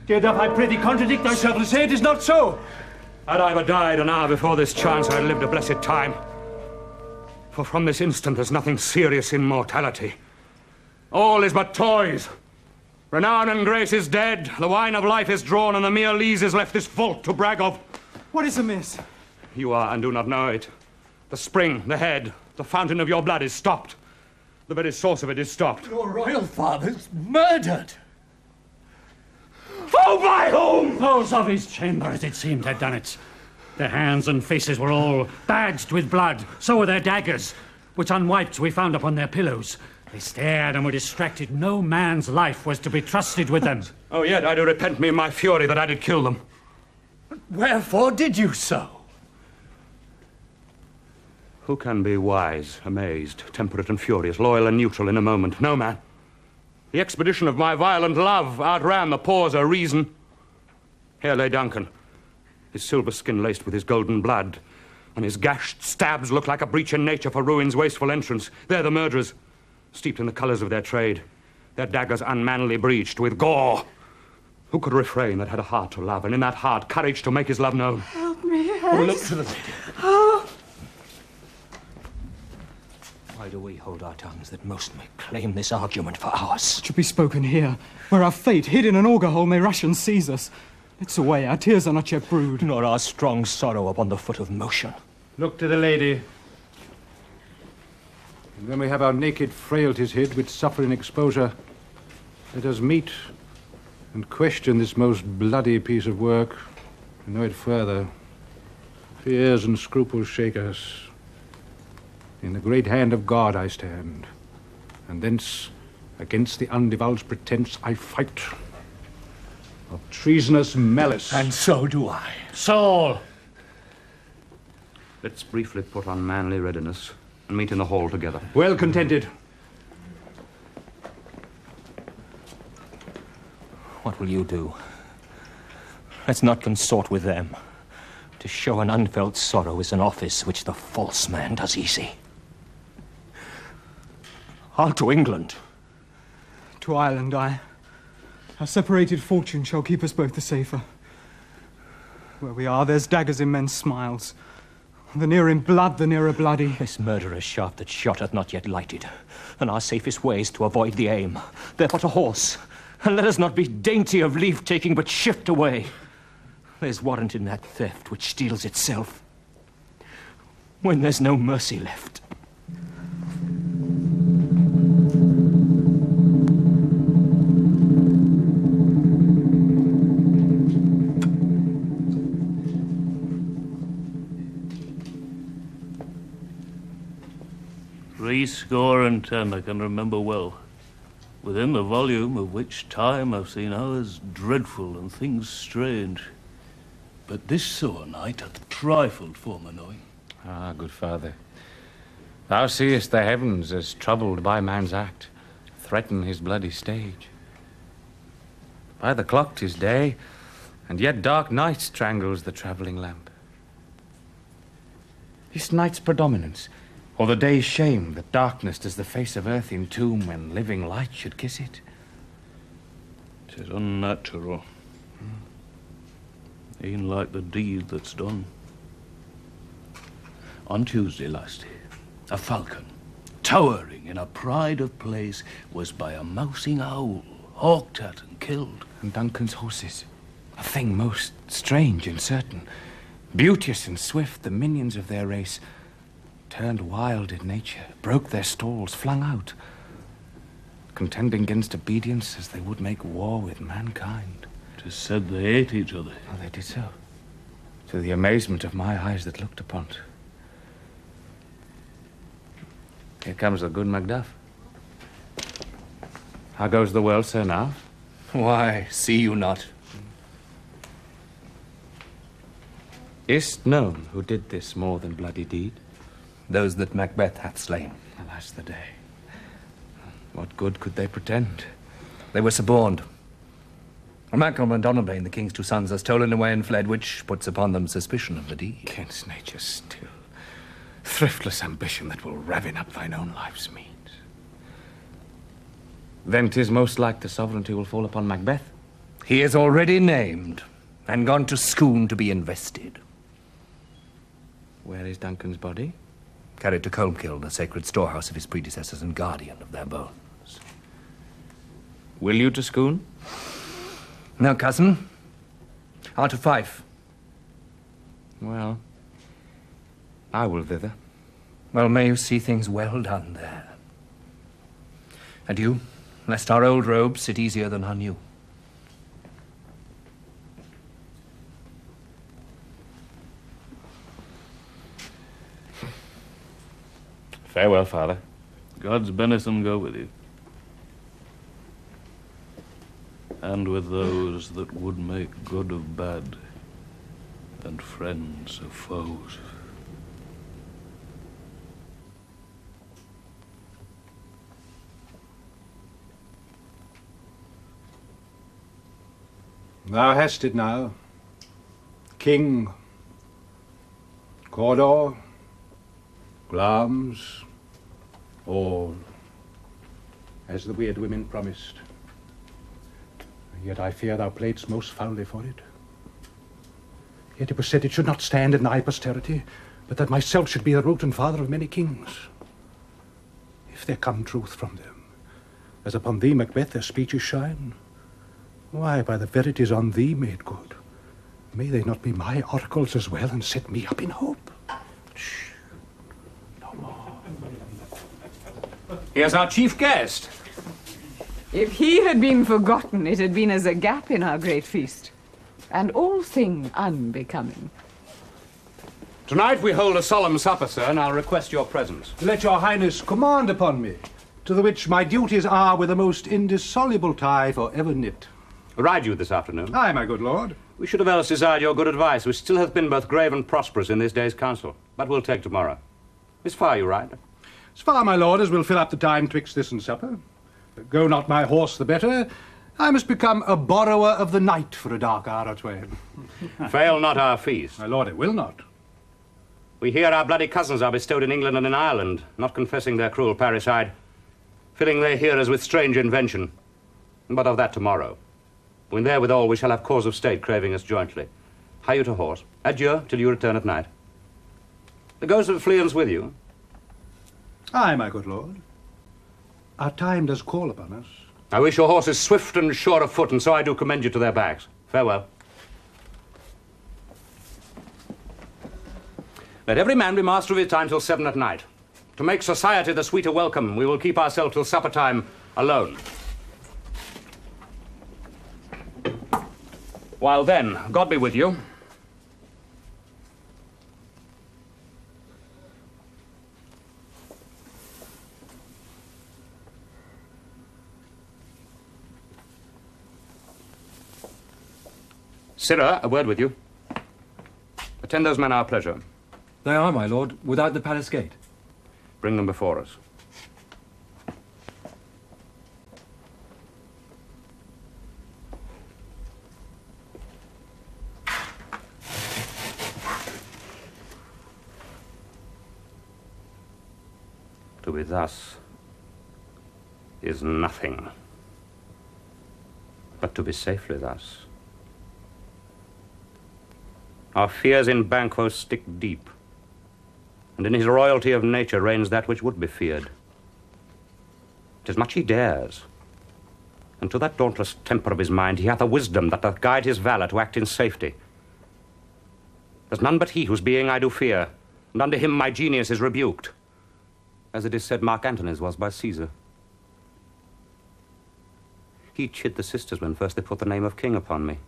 O: Dear doth I prithee contradict thyself and say it is not so.
C: Had I but died an hour before this chance, I had lived a blessed time. For from this instant there's nothing serious in mortality. All is but toys. Renown and grace is dead, the wine of life is drawn, and the mere lees is left this vault to brag of.
O: What is amiss?
C: You are and do not know it. The spring, the head, the fountain of your blood is stopped. The very source of it is stopped.
O: Your royal father's murdered.
C: Oh, by whom?
D: Those of his chamber, as it seemed, had done it. Their hands and faces were all badged with blood. So were their daggers, which unwiped we found upon their pillows. They stared and were distracted. No man's life was to be trusted with them.
C: Oh, yet I do repent me in my fury that I did kill them.
O: Wherefore did you so?
C: Who can be wise, amazed, temperate and furious, loyal and neutral in a moment? No man. The expedition of my violent love outran the pause of reason. Here lay Duncan, his silver skin laced with his golden blood, and his gashed stabs look like a breach in nature for ruin's wasteful entrance. There the murderers, steeped in the colours of their trade, their daggers unmanly breached with gore. Who could refrain that had a heart to love, and in that heart courage to make his love known?
O: Help me, yes.
C: Look to the lady.
O: Oh.
I: Why do we hold our tongues that most may claim this argument for ours?
P: It should be spoken here, where our fate, hid in an auger hole, may rush and seize us. It's away, our tears are not yet brewed.
I: Nor our strong sorrow upon the foot of motion.
E: Look to the lady. And when we have our naked frailties hid with suffering exposure, let us meet and question this most bloody piece of work, and know it further. Fears and scruples shake us. In the great hand of God I stand, and thence against the undivulged pretense I fight of treasonous malice.
O: And so do I.
D: Saul!
C: Let's briefly put on manly readiness and meet in the hall together.
E: Well contented.
I: What will you do? Let's not consort with them. To show an unfelt sorrow is an office which the false man does easy. I'll to England.
P: To Ireland, I. Our separated fortune shall keep us both the safer. Where we are, there's daggers in men's smiles. The nearer in blood, the nearer bloody.
I: This murderer's shaft that shot hath not yet lighted, and our safest way is to avoid the aim. Therefore to horse, and let us not be dainty of leave-taking, but shift away. There's warrant in that theft which steals itself, when there's no mercy left.
Q: Threescore and 10 I can remember well, within the volume of which time I've seen hours dreadful and things strange. But this sore night hath trifled for my knowing.
C: Ah, good father, thou seest the heavens as troubled by man's act, threaten his bloody stage. By the clock 'tis day, and yet dark night strangles the travelling lamp. Is night's predominance, or the day's shame, that darkness does the face of earth entomb when living light should kiss it?
Q: 'Tis unnatural. E'en like the deed that's done. On Tuesday last, a falcon, towering in a pride of place, was by a mousing owl hawked at and killed.
C: And Duncan's horses, a thing most strange and certain, beauteous and swift, the minions of their race, turned wild in nature, broke their stalls, flung out, contending against obedience as they would make war with mankind.
Q: 'Tis said they ate each other.
C: Oh, they did so, to the amazement of my eyes that looked upon't. Here comes the good Macbeth. How goes the world, sir, now?
R: Why, see you not?
C: Is't known who did this more than bloody deed?
R: Those that Macbeth hath slain.
C: Alas the day. What good could they pretend?
R: They were suborned. Malcolm and Donalbain, the king's 2 sons, are stolen away and fled, which puts upon them suspicion of the deed.
C: Against nature still. Thriftless ambition that will ravin up thine own life's meat. Then 'tis most like the sovereignty will fall upon Macbeth.
R: He is already named, and gone to Scone to be invested.
C: Where is Duncan's body?
R: Carried to Colmkill, the sacred storehouse of his predecessors and guardian of their bones.
C: Will you to Scone?
R: No, cousin. On to Fife.
C: Well, I will thither.
R: Well, may you see things well done there. And you, lest our old robes sit easier than our new.
C: Farewell, father.
Q: God's benison go with you. And with those that would make good of bad, and friends of foes.
E: Thou hast it now. King, Cawdor, Glamis, all, as the weird women promised. Yet I fear thou playedst most foully for it. Yet it was said it should not stand in thy posterity, but that myself should be the root and father of many kings. If there come truth from them, as upon thee, Macbeth, their speeches shine, why, by the verities on thee made good, may they not be my oracles as well, and set me up in hope? Shh. No more.
C: Here's our chief guest.
J: If he had been forgotten, it had been as a gap in our great feast, and all thing unbecoming.
L: Tonight we hold a solemn supper, sir, and I'll request your presence.
E: Let your highness command upon me, to the which my duties are with the most indissoluble tie for ever knit.
L: Ride you this afternoon?
E: Aye, my good lord.
L: We should have else desired your good advice, which still hath been both grave and prosperous in this day's council. But we'll take tomorrow. As far you ride?
E: As far, my lord, as will fill up the time twixt this and supper. Go not my horse the better. I must become a borrower of the night for a dark hour or twain.
L: Fail not our feast.
E: My lord, it will not.
L: We hear our bloody cousins are bestowed in England and in Ireland, not confessing their cruel parricide, filling their hearers with strange invention. But of that tomorrow. When therewithal we shall have cause of state craving us jointly. Hie you to horse. Adieu till you return at night. The ghost of Fleance with you.
E: Aye, my good lord. Our time does call upon us.
L: I wish your horses swift and sure of foot, and so I do commend you to their backs. Farewell. Let every man be master of his time till 7 at night. To make society the sweeter welcome, we will keep ourselves till supper time alone. While then, God be with you. Sirrah, a word with you. Attend those men our pleasure.
K: They are, my lord, without the palace gate.
L: Bring them before us. To be thus is nothing, but to be safely thus. Our fears in Banquo stick deep, and in his royalty of nature reigns that which would be feared. 'Tis much he dares, and to that dauntless temper of his mind he hath a wisdom that doth guide his valour to act in safety. There's none but he whose being I do fear, and under him my genius is rebuked, as it is said Mark Antony's was by Caesar. He chid the sisters when first they put the name of king upon me,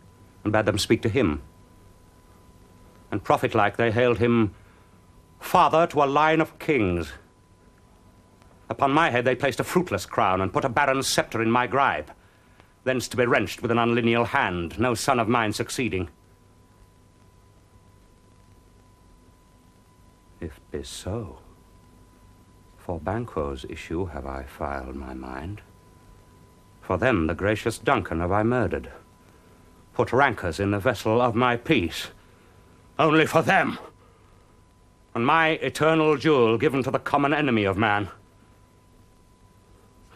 L: and bade them speak to him. And prophet-like they hailed him father to a line of kings. Upon my head they placed a fruitless crown, and put a baron's sceptre in my gripe, thence to be wrenched with an unlineal hand, no son of mine succeeding. If it be so, for Banquo's issue have I filed my mind. For them the gracious Duncan have I murdered, put rancors in the vessel of my peace, only for them, and my eternal jewel given to the common enemy of man.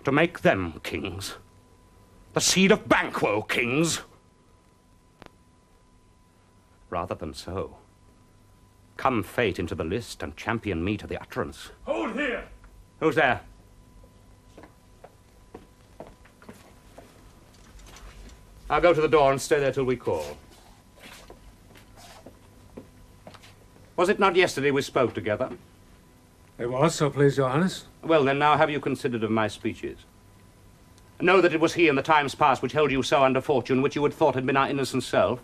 L: To make them kings. The seed of Banquo kings. Rather than so, come fate into the list and champion me to the utterance.
G: Hold here!
L: Who's there? I'll go to the door and stay there till we call. Was it not yesterday we spoke together?
G: It was, so please your highness.
L: Well, then, now have you considered of my speeches? Know that it was he in the times past which held you so under fortune, which you had thought had been our innocent self.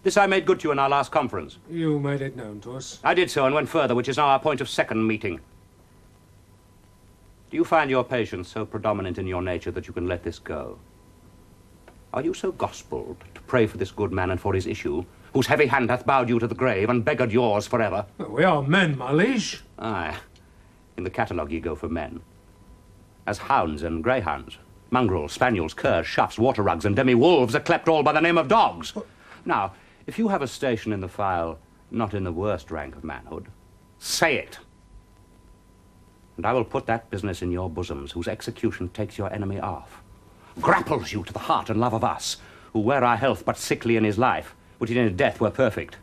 L: This I made good to you in our last conference.
G: You made it known to us.
L: I did so and went further, which is now our point of second meeting. Do you find your patience so predominant in your nature that you can let this go? Are you so gospelled to pray for this good man and for his issue, whose heavy hand hath bowed you to the grave and beggared yours forever?
G: We are men, my liege.
L: Aye. In the catalogue ye go for men. As hounds and greyhounds, mongrels, spaniels, curs, shuffs, water rugs, and demi-wolves are clept all by the name of dogs. Now, if you have a station in the file, not in the worst rank of manhood, say it. And I will put that business in your bosoms, whose execution takes your enemy off, grapples you to the heart and love of us, who were our health but sickly in his life, which in his death were perfect.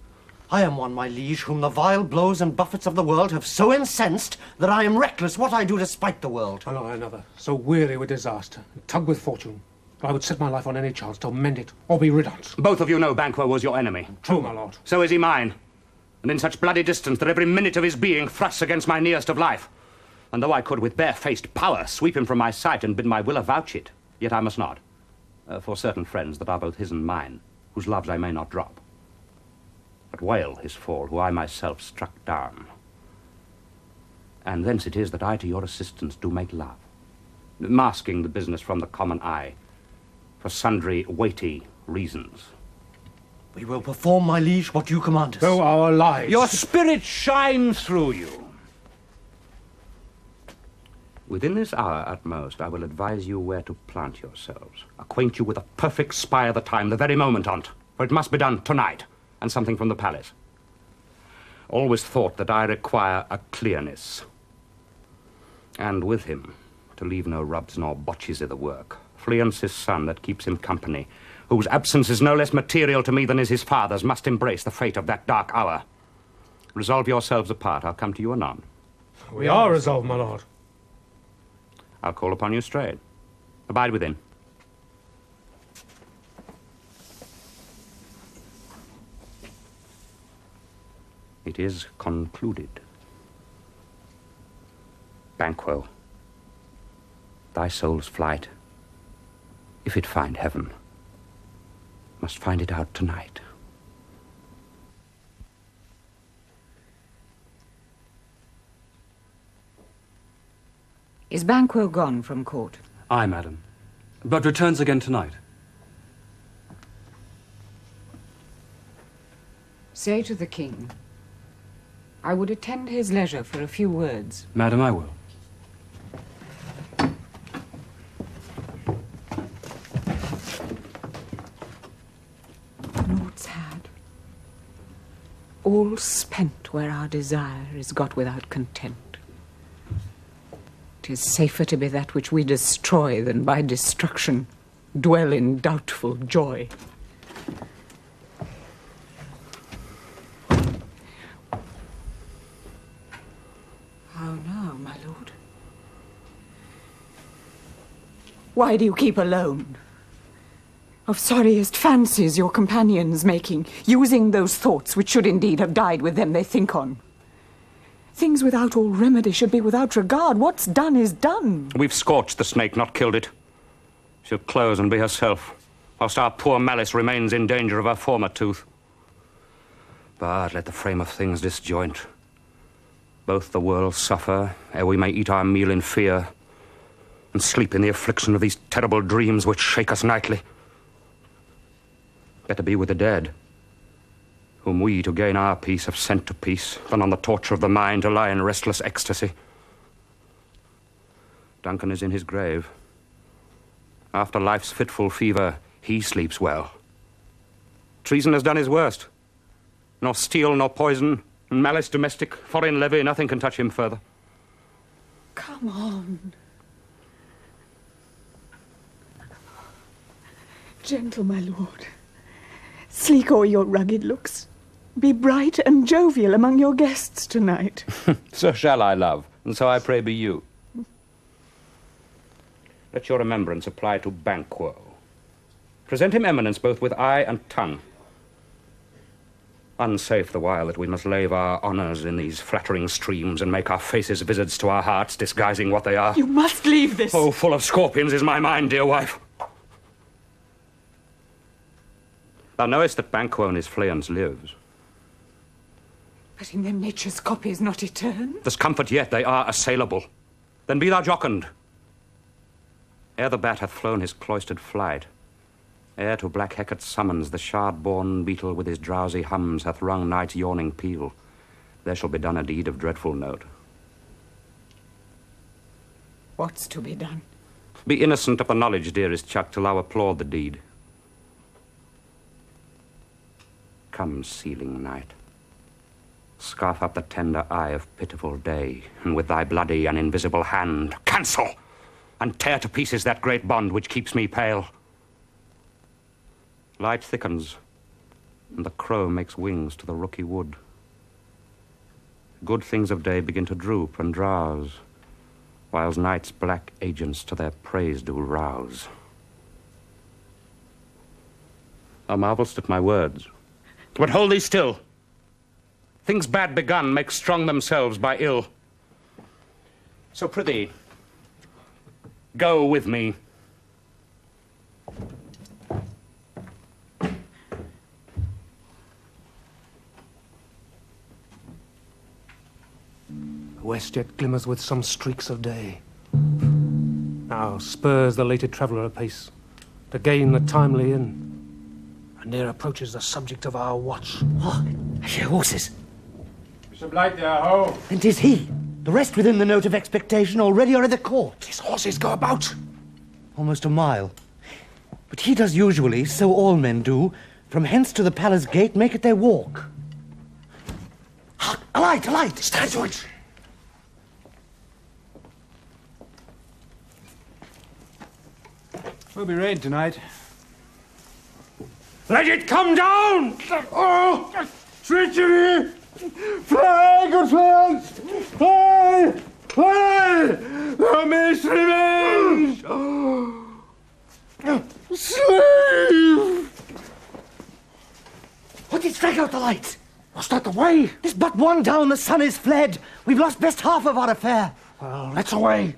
S: I am one, my liege, whom the vile blows and buffets of the world have so incensed that I am reckless what I do to spite the world.
G: And I another, so weary with disaster, tugged with fortune, I would set my life on any chance to mend it or be rid on't.
L: Both of you know Banquo was your enemy.
G: True, my lord.
L: So is he mine, and in such bloody distance that every minute of his being thrusts against my nearest of life. And though I could with barefaced power sweep him from my sight and bid my will avouch it, yet I must not, for certain friends that are both his and mine, whose loves I may not drop. But wail his fall, who I myself struck down. And thence it is that I to your assistance do make love, masking the business from the common eye, for sundry weighty reasons.
S: We will perform, my liege, what you command us.
G: Though our lives...
L: Your spirit shines through you. Within this hour at most, I will advise you where to plant yourselves. Acquaint you with a perfect spy of the time, the very moment on't, for it must be done tonight, and something from the palace. Always thought that I require a clearness. And with him, to leave no rubs nor botches i' the work, Fleance his son that keeps him company, whose absence is no less material to me than is his father's, must embrace the fate of that dark hour. Resolve yourselves apart. I'll come to you anon.
G: We are resolved, my lord.
L: I'll call upon you straight. Abide within. It is concluded. Banquo, thy soul's flight, if it find heaven, must find it out tonight.
J: Is Banquo gone from court?
K: Aye, madam, but returns again tonight.
J: Say to the king, I would attend his leisure for a few words.
K: Madam, I will.
J: Naught's had. All spent where our desire is got without content. 'Tis safer to be that which we destroy than by destruction dwell in doubtful joy. How now, my lord? Why do you keep alone? Of sorriest fancies your companions making, using those thoughts which should indeed have died with them they think on. Things without all remedy should be without regard. What's done is done.
L: We've scorched the snake, not killed it. She'll close and be herself, whilst our poor malice remains in danger of her former tooth. But let the frame of things disjoint. Both the worlds suffer, ere we may eat our meal in fear, and sleep in the affliction of these terrible dreams which shake us nightly. Better be with the dead, whom we, to gain our peace, have sent to peace, than on the torture of the mind to lie in restless ecstasy. Duncan is in his grave. After life's fitful fever, he sleeps well. Treason has done his worst. Nor steel, nor poison, malice domestic, foreign levy, nothing can touch him further.
J: Come on. gentle, my lord. Sleek o'er your rugged looks. Be bright and jovial among your guests tonight.
L: So shall I, love, and so I pray be you. Let your remembrance apply to Badcoe. Present him eminence both with eye and tongue. Unsafe the while that we must lave our honours in these flattering streams and make our faces visits to our hearts, disguising what they are.
J: You must leave this.
L: Oh, full of scorpions is my mind, dear wife. Thou knowest that Badcoe and his fleance lives.
J: But in them nature's copy is not etern.
L: There's comfort yet, they are assailable. Then be thou jocund. Ere the bat hath flown his cloistered flight, ere to black Hecate's summons the shard-born beetle with his drowsy hums hath rung night's yawning peal, there shall be done a deed of dreadful note.
J: What's to be done?
L: Be innocent of the knowledge, dearest Chuck, till thou applaud the deed. Come, sealing night. Scarf up the tender eye of pitiful day, and with thy bloody and invisible hand, cancel and tear to pieces that great bond which keeps me pale. Light thickens, and the crow makes wings to the rooky wood. Good things of day begin to droop and drowse, whiles night's black agents to their praise do rouse. Thou marvelst at my words, but hold thee still. Things bad begun make strong themselves by ill. So prithee, go with me.
S: The west yet glimmers with some streaks of day. Now spurs the lated traveller apace to gain the timely inn, and near approaches the subject of our watch.
N: Oh, I hear horses.
E: Bishop Light there, ho!
N: And 'tis he. The rest within the note of expectation already are at the court.
S: His horses go about.
N: Almost a mile. But he does usually, so all men do, from hence to the palace gate make it their walk. Hark! A light, a light!
S: Stand to it!
E: Will be rain tonight.
O: Let it come down! Oh! Treachery! Fly, good friends! Fly! Fly! Thou mayst revenge! Slave!
N: What did strike out the lights?
S: Was that the way?
N: There's but one down, the sun is fled. We've lost best half of our affair.
S: Well, let's away.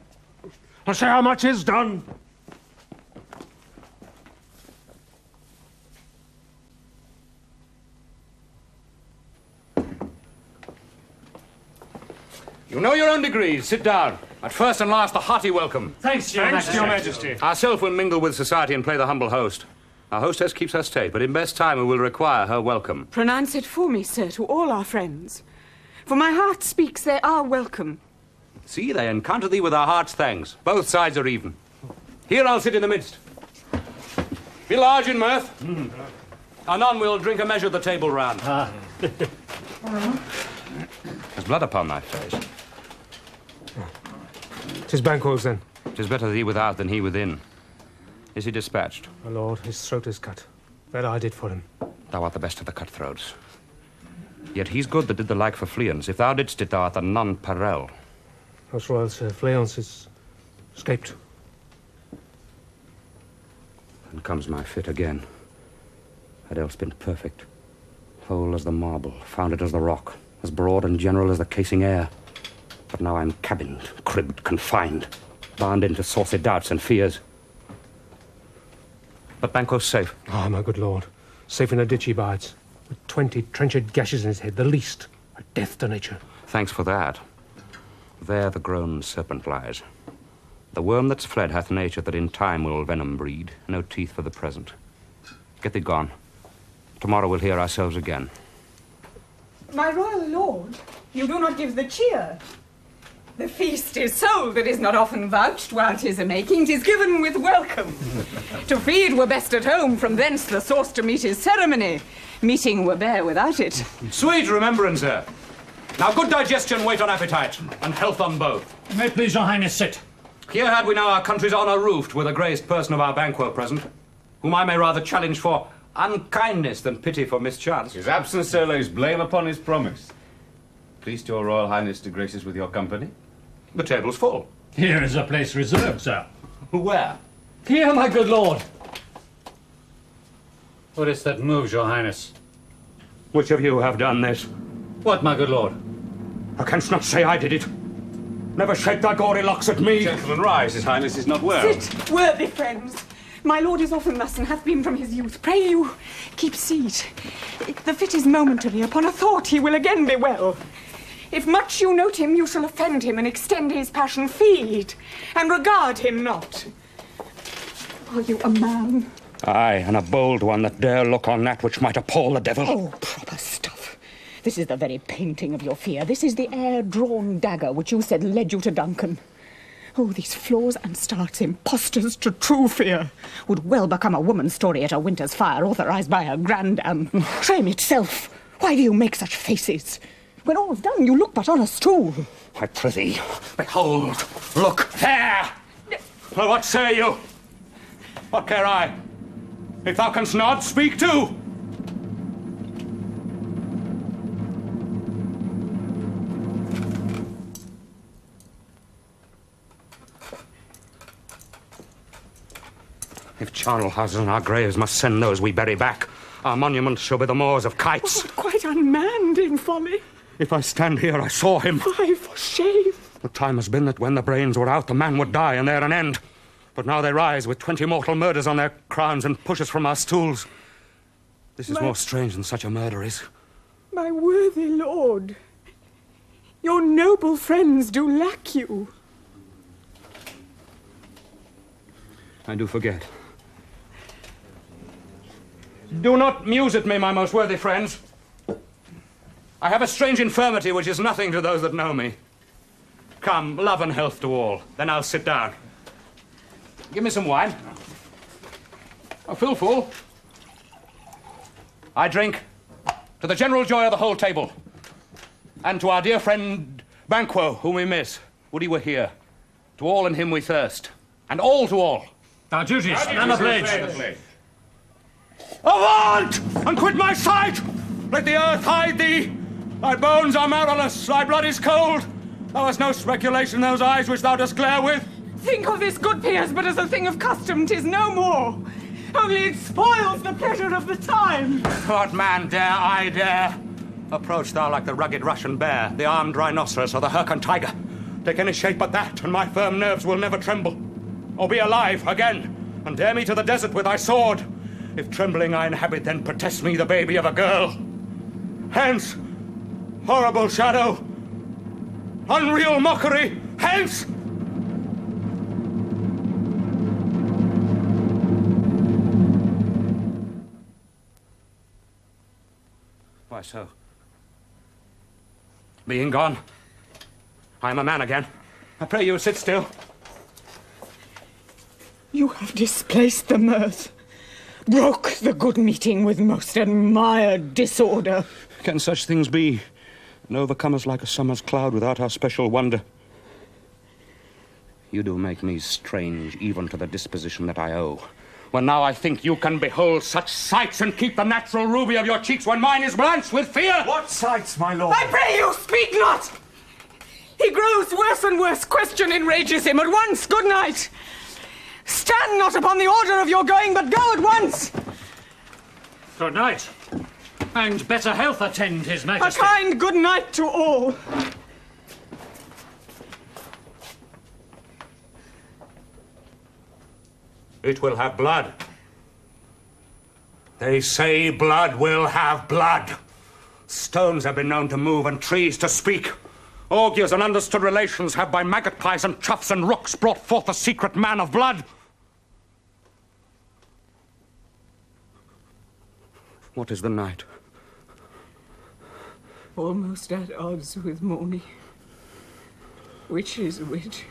S: I'll say how much is done.
L: You know your own degrees. Sit down. At first and last, a hearty welcome.
G: Thanks, Your Majesty.
L: Ourself will mingle with society and play the humble host. Our hostess keeps her state, but in best time we will require her welcome.
J: Pronounce it for me, sir, to all our friends. For my heart speaks they are welcome.
L: See, they encounter thee with our heart's thanks. Both sides are even. Here I'll sit in the midst. Be large in mirth. Anon we'll drink a measure of the table round. There's blood upon thy face.
S: 'Tis Badcoe's then.
L: 'Tis better thee without than he within. Is he dispatched?
S: My lord, his throat is cut. That I did for him.
L: Thou art the best of the cutthroats. Yet he's good that did the like for fleance. If thou didst it, thou art the non-parel.
S: Those royals, fleance is escaped.
L: And comes my fit again. Adele's been perfect. Whole as the marble, founded as the rock, as broad and general as the casing air. But now I'm cabined, cribbed, confined, bound into saucy doubts and fears. But Badcoe's safe.
S: Ah, my good lord. Safe in a ditch he bides, with 20 trenched gashes in his head, the least, a death to nature.
L: Thanks for that. There the grown serpent lies. The worm that's fled hath nature that in time will venom breed. No teeth for the present. Get thee gone. Tomorrow we'll hear ourselves again.
J: My royal lord, you do not give the cheer. The feast is sold that is not often vouched while 'tis a-making, 'tis given with welcome. To feed were best at home, from thence the source to meet is ceremony. Meeting were bare without it.
L: Sweet remembrancer. Now good digestion wait on appetite, and health on both.
D: May it please your highness sit.
L: Here had we now our country's honour roofed with the graced person of our Badcoe present. whom I may rather challenge for unkindness than pity for mischance.
C: His absence, sir, lays blame upon his promise. Pleased your Royal Highness to grace us with your company?
L: The table's full.
D: Here is a place reserved, sir.
L: Where?
D: Here, my good lord. What is that moves, your highness?
L: Which of you have done this?
D: What, my good lord?
L: Thou canst not say I did it. Never shake thy gory locks at me.
C: Gentlemen, rise. His Highness is not well.
J: Sit, worthy friends. My lord is often thus and hath been from his youth. Pray you, keep seat. The fit is momentary. Upon a thought he will again be well. If much you note him, you shall offend him and extend his passion. Feed and regard him not. Are you a man?
L: Aye, and a bold one that dare look on that which might appall the devil.
J: Oh, proper stuff. This is the very painting of your fear. This is the air-drawn dagger which you said led you to Duncan. Oh, these flaws and starts, impostors to true fear, would well become a woman's story at a winter's fire, authorized by her grandam. Shame itself! Why do you make such faces? When all's done, you look but on a stool.
L: I prithee, behold, look there! Well, what say you? What care I? If thou canst not, speak too! If Charlehouses and our graves must send those we bury back, our monuments shall be the moors of kites.
J: Oh, quite unmanned in folly.
L: If I stand here, I saw him.
J: Why, for shame.
L: The time has been that when the brains were out, the man would die, and there an end. But now they rise with 20 mortal murders on their crowns and push us from our stools. This is more strange than such a murder is.
J: My worthy lord, your noble friends do lack you.
L: I do forget. Do not muse at me, my most worthy friends. I have a strange infirmity which is nothing to those that know me. Come, love and health to all. Then I'll sit down. Give me some wine. Oh, fill full. I drink to the general joy of the whole table, and to our dear friend Badcoe, whom we miss. Would he were here. To all in him we thirst, and all to all.
D: Our duties, and the pledge.
L: Avaunt! And quit my sight! Let the earth hide thee! Thy bones are marrowless, thy blood is cold. Thou hast no speculation in those eyes which thou dost glare with.
J: Think of this, good peers, but as a thing of custom, 'tis no more. Only it spoils the pleasure of the time.
L: What man dare I dare? Approach thou like the rugged Russian bear, the armed rhinoceros, or the Hyrcan tiger. Take any shape but that, and my firm nerves will never tremble. Or be alive again, and dare me to the desert with thy sword. If trembling I inhabit, then protest me the baby of a girl. Hence, horrible shadow, unreal mockery, hence! Why so? Being gone, I am a man again. I pray you sit still.
J: You have displaced the mirth, broke the good meeting with most admired disorder.
L: Can such things be, and overcome us like a summer's cloud without our special wonder? You do make me strange, even to the disposition that I owe. When now I think you can behold such sights and keep the natural ruby of your cheeks when mine is blanched with fear.
O: What sights, my lord?
J: I pray you, speak not! He grows worse and worse. Question enrages him. At once, good night. Stand not upon the order of your going, but go at once.
D: Good night. And better health attend his
J: A
D: majesty.
J: kind good night to all.
L: It will have blood. They say blood will have blood. Stones have been known to move and trees to speak. Augurs and understood relations have by magpies and choughs and rooks brought forth the secret man of blood. What is the night?
J: Almost at odds with morning. Which is which?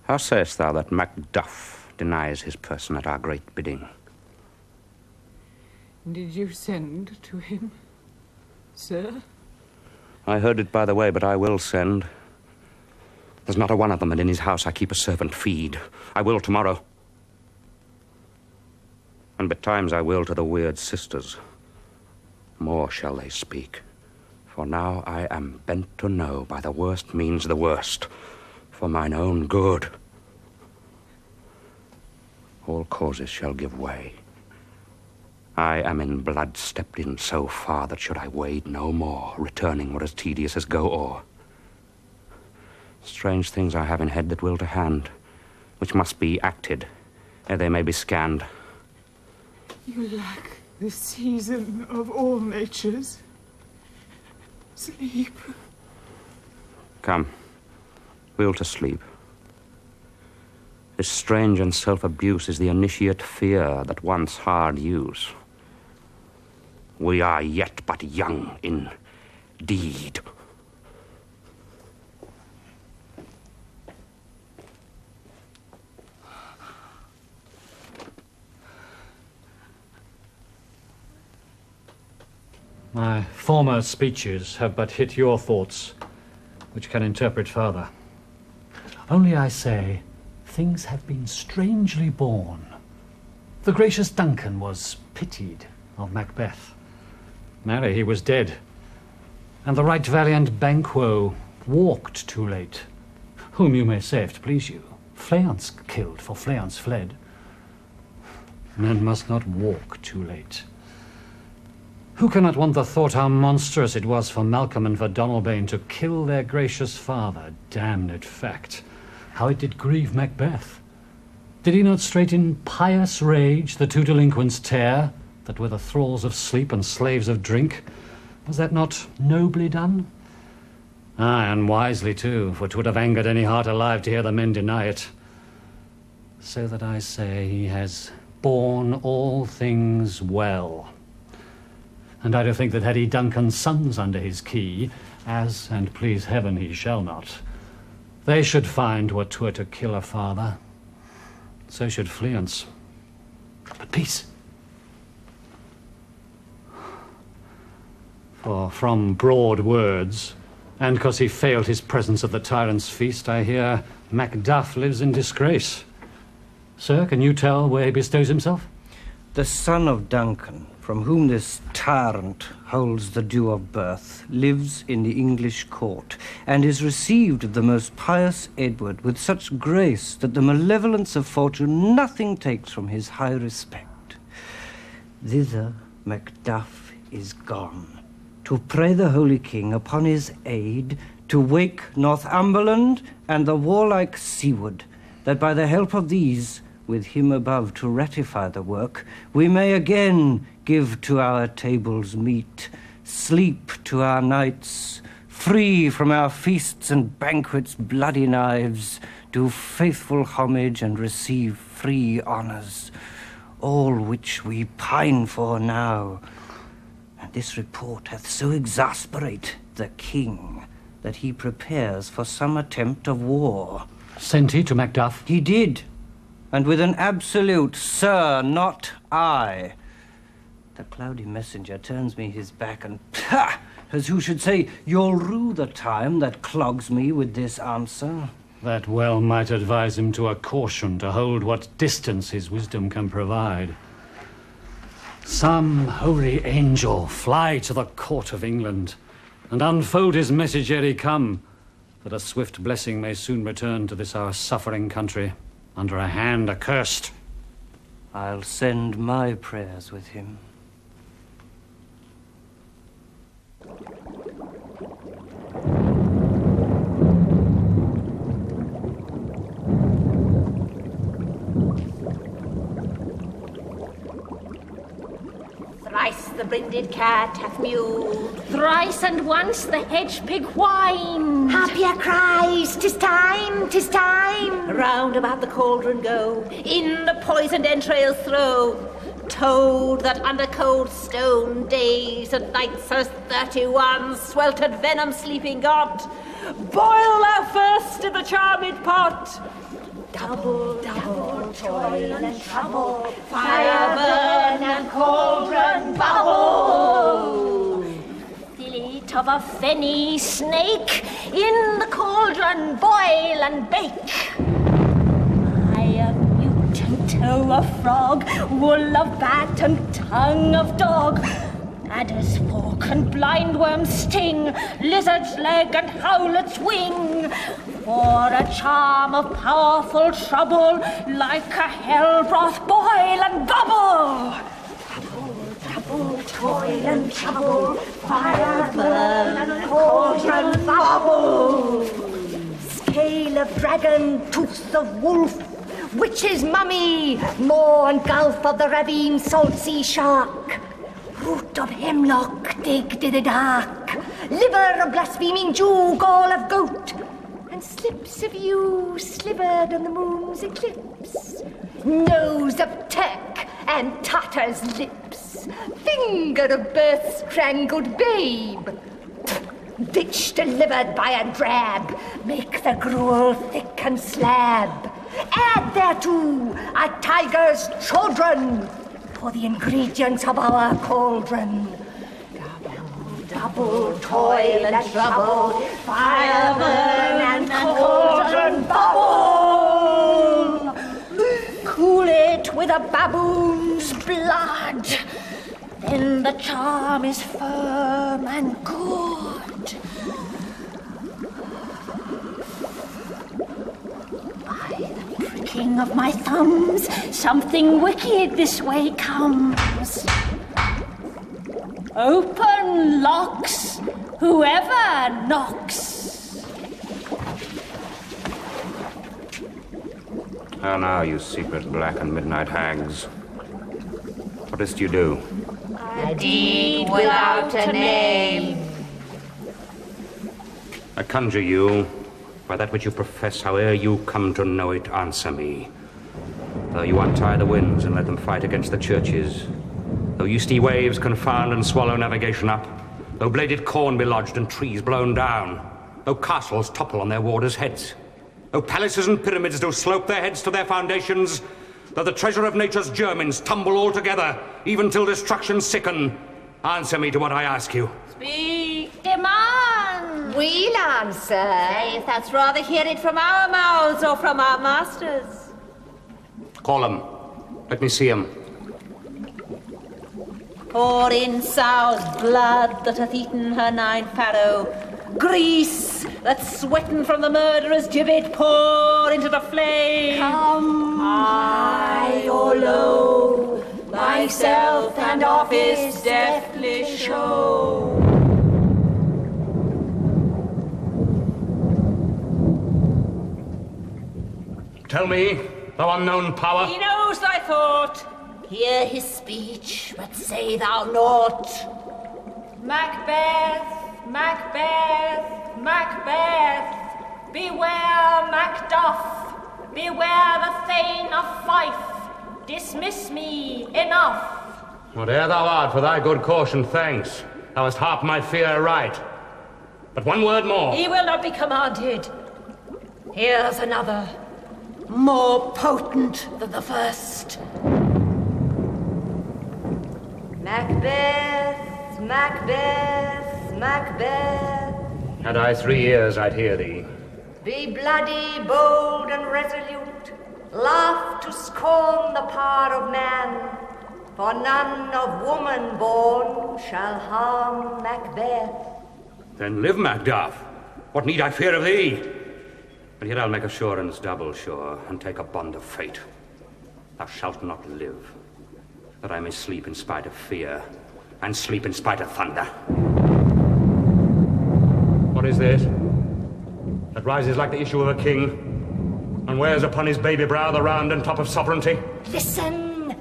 L: How sayest thou that Macbeth denies his person at our great bidding?
J: Did you send to him, sir?
L: I heard it by the way, but I will send. There's not a one of them, and in his house I keep a servant feed. I will tomorrow. And betimes I will to the weird sisters. More shall they speak. For now I am bent to know by the worst means the worst, for mine own good. All causes shall give way. I am in blood stepped in so far that should I wade no more, returning were as tedious as go o'er. Strange things I have in head that will to hand, which must be acted, ere they may be scanned.
J: You lack the season of all natures. Sleep.
L: Come, we'll to sleep. This strange and self-abuse is the initiate fear that once hard use. We are yet but young in deed.
D: My former speeches have but hit your thoughts, which can interpret further. Only I say, things have been strangely born. The gracious Duncan was pitied of Macbeth. Marry, he was dead. And the right valiant Banquo walked too late. Whom you may say, if 't please you, Fleance killed, for Fleance fled. Men must not walk too late. Who cannot want the thought how monstrous it was for Malcolm and for Donalbain to kill their gracious father? Damned fact. How it did grieve Macbeth. Did he not straight in pious rage the two delinquents tear, that were the thralls of sleep and slaves of drink? Was that not nobly done? Aye, and wisely too, for 'twould have angered any heart alive to hear the men deny it. So that I say he has borne all things well. And I do think that had he Duncan's sons under his key, as, and please heaven, he shall not, they should find what 'twere to kill a father. So should Fleance. But peace. For from broad words, and 'cause he failed his presence at the tyrant's feast, I hear Macduff lives in disgrace. Sir, can you tell where he bestows himself?
T: The son of Duncan, from whom this tyrant holds the due of birth, lives in the English court, and is received of the most pious Edward with such grace that the malevolence of fortune nothing takes from his high respect. Thither Macduff is gone, to pray the Holy King upon his aid to wake Northumberland and the warlike seaward, that by the help of these, with him above to ratify the work, we may again give to our tables meat, sleep to our nights, free from our feasts and banquets bloody knives, do faithful homage and receive free honours, all which we pine for now. And this report hath so exasperate the king that he prepares for some attempt of war.
D: Sent he to Macduff?
T: He did, and with an absolute, "Sir, not I." The cloudy messenger turns me his back and, ha! As who should say, "You'll rue the time that clogs me with this answer."
D: That well might advise him to a caution to hold what distance his wisdom can provide. Some holy angel fly to the court of England, and unfold his message ere he come, that a swift blessing may soon return to this our suffering country, under a hand accursed.
T: I'll send my prayers with him.
A: Thrice the brinded cat hath mewed.
B: Thrice and once the hedge pig whined.
A: Happier cries, 'tis time, 'tis time. Round about the cauldron go, in the poisoned entrails throw. Told that under cold stone days and nights as 31 sweltered venom sleeping got. Boil thou first in the charmed pot. Double, double, toil and trouble, fire burn and cauldron bubble.
B: Fillet of a fenny snake, In the cauldron, boil and bake. Eye of newt and toe of frog, wool of bat and tongue of dog. Adder's fork and blindworm's sting, lizard's leg and howlet's wing. For a charm of powerful trouble, like a hell broth boil and bubble. Trouble, toil and trouble, fire burn and cauldron bubble. Scale of dragon, tooth of wolf, witch's mummy, moor and gulf of the ravine salt sea shark. Root of hemlock digged in the dark, liver of blaspheming Jew, gall of goat, and slips of yew slivered in the moon's eclipse. Nose of Turk and Tartar's lips, finger of birth's strangled babe. Ditch delivered by a drab, make the gruel thick and slab. Add thereto a tiger's children, for the ingredients of our cauldron. Double toil and trouble, fire burn and cauldron bubble. Cool it with a baboon's blood, then the charm is firm and good. King of my thumbs, something wicked this way comes. Open locks, whoever knocks.
L: How now, you secret black and midnight hags? What is't you do?
A: A deed without a name.
L: I conjure you, by that which you profess, howe'er you come to know it, answer me. Though you untie the winds and let them fight against the churches, though yeasty waves confound and swallow navigation up, though bladed corn be lodged and trees blown down, though castles topple on their warders' heads, though palaces and pyramids do slope their heads to their foundations, though the treasure of nature's germins tumble all together, even till destruction sicken, answer me to what I ask you.
A: Speak, demand.
F: We'll answer.
A: Say if that's rather hear it from our mouths or from our masters.
L: Call him. Let me see him.
A: Pour in sow's blood that hath eaten her 9 farrow. Grease that's sweaten from the murderer's gibbet, pour into the flame.
F: Come,
A: high or low, myself and office deftly show.
L: Tell me, thou unknown power.
A: He knows thy thought. Hear his speech, but say thou naught.
B: Macbeth, Macbeth, Macbeth, beware Macduff, beware the Thane of Fife. Dismiss me, enough.
L: Whate'er thou art, for thy good caution, thanks. Thou hast half my fear right. But one word more.
A: He will not be commanded. Here's another, more potent than the first.
F: Macbeth, Macbeth, Macbeth.
L: Had I 3 ears, I'd hear thee.
F: Be bloody, bold, and resolute. Laugh to scorn the power of man, for none of woman born shall harm Macbeth.
L: Then live, Macduff. What need I fear of thee? But yet I'll make assurance double sure, and take a bond of fate. Thou shalt not live, that I may sleep in spite of fear, and sleep in spite of thunder. What is this? That rises like the issue of a king, and wears upon his baby brow the round and top of sovereignty?
B: Listen,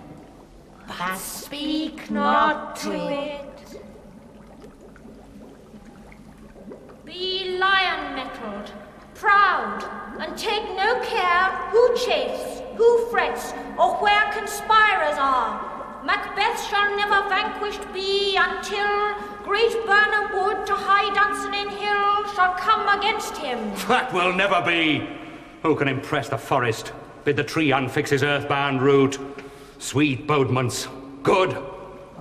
B: but speak not to it. Be lion-mettled, proud, and take no care who chafes, who frets, or where conspirers are. Macbeth shall never vanquished be until great Burnham Wood to high Dunsinane Hill shall come against him.
L: That will never be. Who can impress the forest, bid the tree unfix his earthbound root? Sweet bodements, good.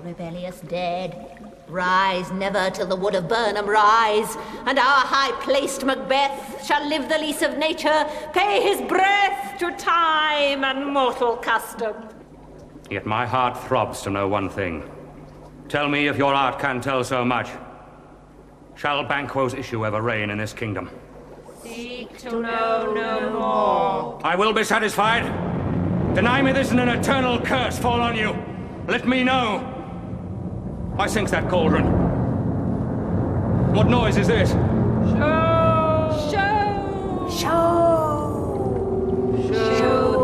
A: rebellious dead. Rise never till the wood of Burnham rise, and our high-placed Macbeth shall live the lease of nature, pay his breath to time and mortal custom.
L: Yet my heart throbs to know one thing. Tell me if your art can tell so much. Shall Banquo's issue ever reign in this kingdom?
A: Seek to know no more.
L: I will be satisfied. Deny me this and an eternal curse fall on you. Let me know. Why sinks that cauldron? What noise is this?
A: Show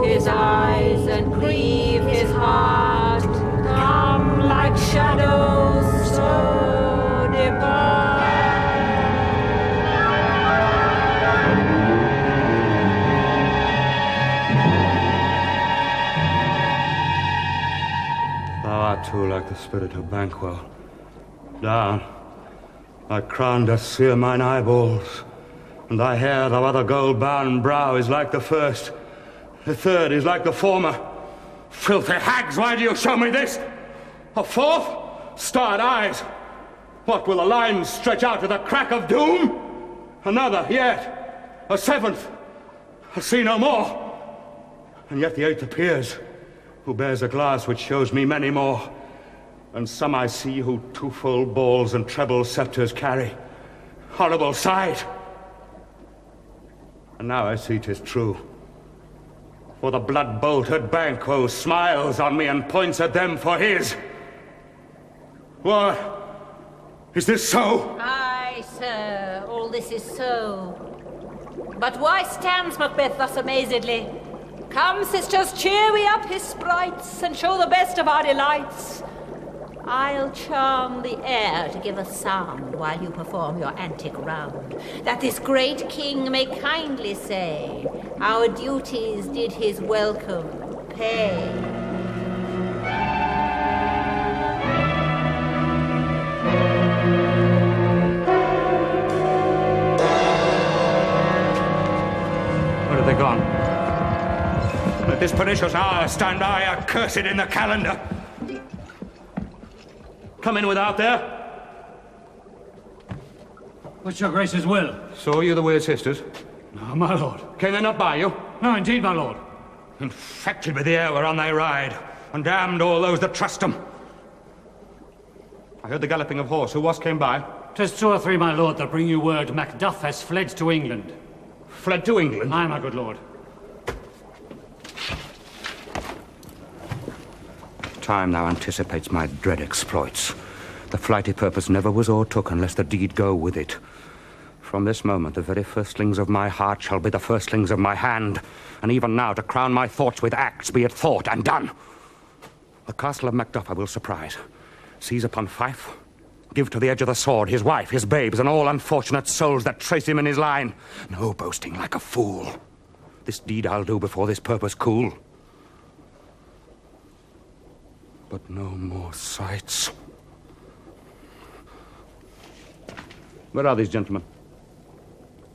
A: his eyes and grieve his heart. Come like shadows, so depart.
L: Thou art too like the spirit of Banquo. Down, thy crown doth sear mine eyeballs, and thy hair, thou other gold-bound brow, is like the first. The third is like the former. Filthy hags, why do you show me this? A fourth? Starred eyes. What, will the lines stretch out to the crack of doom? Another, yet. A seventh. I see no more. And yet the eighth appears, who bears a glass which shows me many more. And some I see who twofold balls and treble scepters carry. Horrible sight! And now I see 'tis true. For the blood-bolted Banquo smiles on me and points at them for his. What? Is this so?
A: Aye, sir, all this is so. But why stands Macbeth thus amazedly? Come, sisters, cheer we up his sprites, and show the best of our delights. I'll charm the air to give a sound while you perform your antic round, that this great king may kindly say, our duties did his welcome pay.
L: Where have they gone? At this pernicious hour stand I accursed in the calendar. Come in without there.
D: What's your grace's will?
L: So you the weird sisters?
D: No, my lord.
L: Came they not by you?
D: No, indeed, my lord.
L: Infected with the air whereon they ride, and damned all those that trust them. I heard the galloping of horse. Who was came by?
D: 'Tis 2 or 3, my lord, that bring you word Macduff has fled to England.
L: Fled to England?
D: Aye, my good lord.
L: Time now anticipates my dread exploits. The flighty purpose never was o'ertook unless the deed go with it. From this moment, the very firstlings of my heart shall be the firstlings of my hand, and even now, to crown my thoughts with acts, be it thought and done. The castle of Macduff I will surprise, seize upon Fife, give to the edge of the sword his wife, his babes, and all unfortunate souls that trace him in his line. No boasting like a fool. This deed I'll do before this purpose cool. But no more sights. Where are these gentlemen?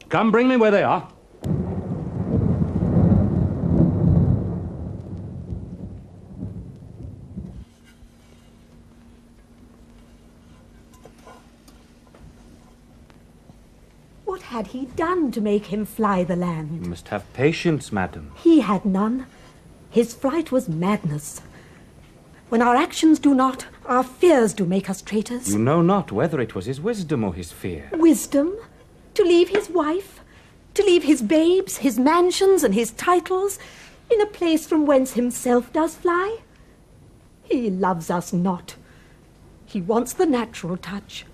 L: Come, bring me where they are.
U: What had he done to make him fly the land?
V: You must have patience, madam.
U: He had none. His flight was madness. When our actions do not, our fears do make us traitors.
V: You know not whether it was his wisdom or his fear.
U: Wisdom? To leave his wife? To leave his babes, his mansions, and his titles, in a place from whence himself does fly? He loves us not. He wants the natural touch.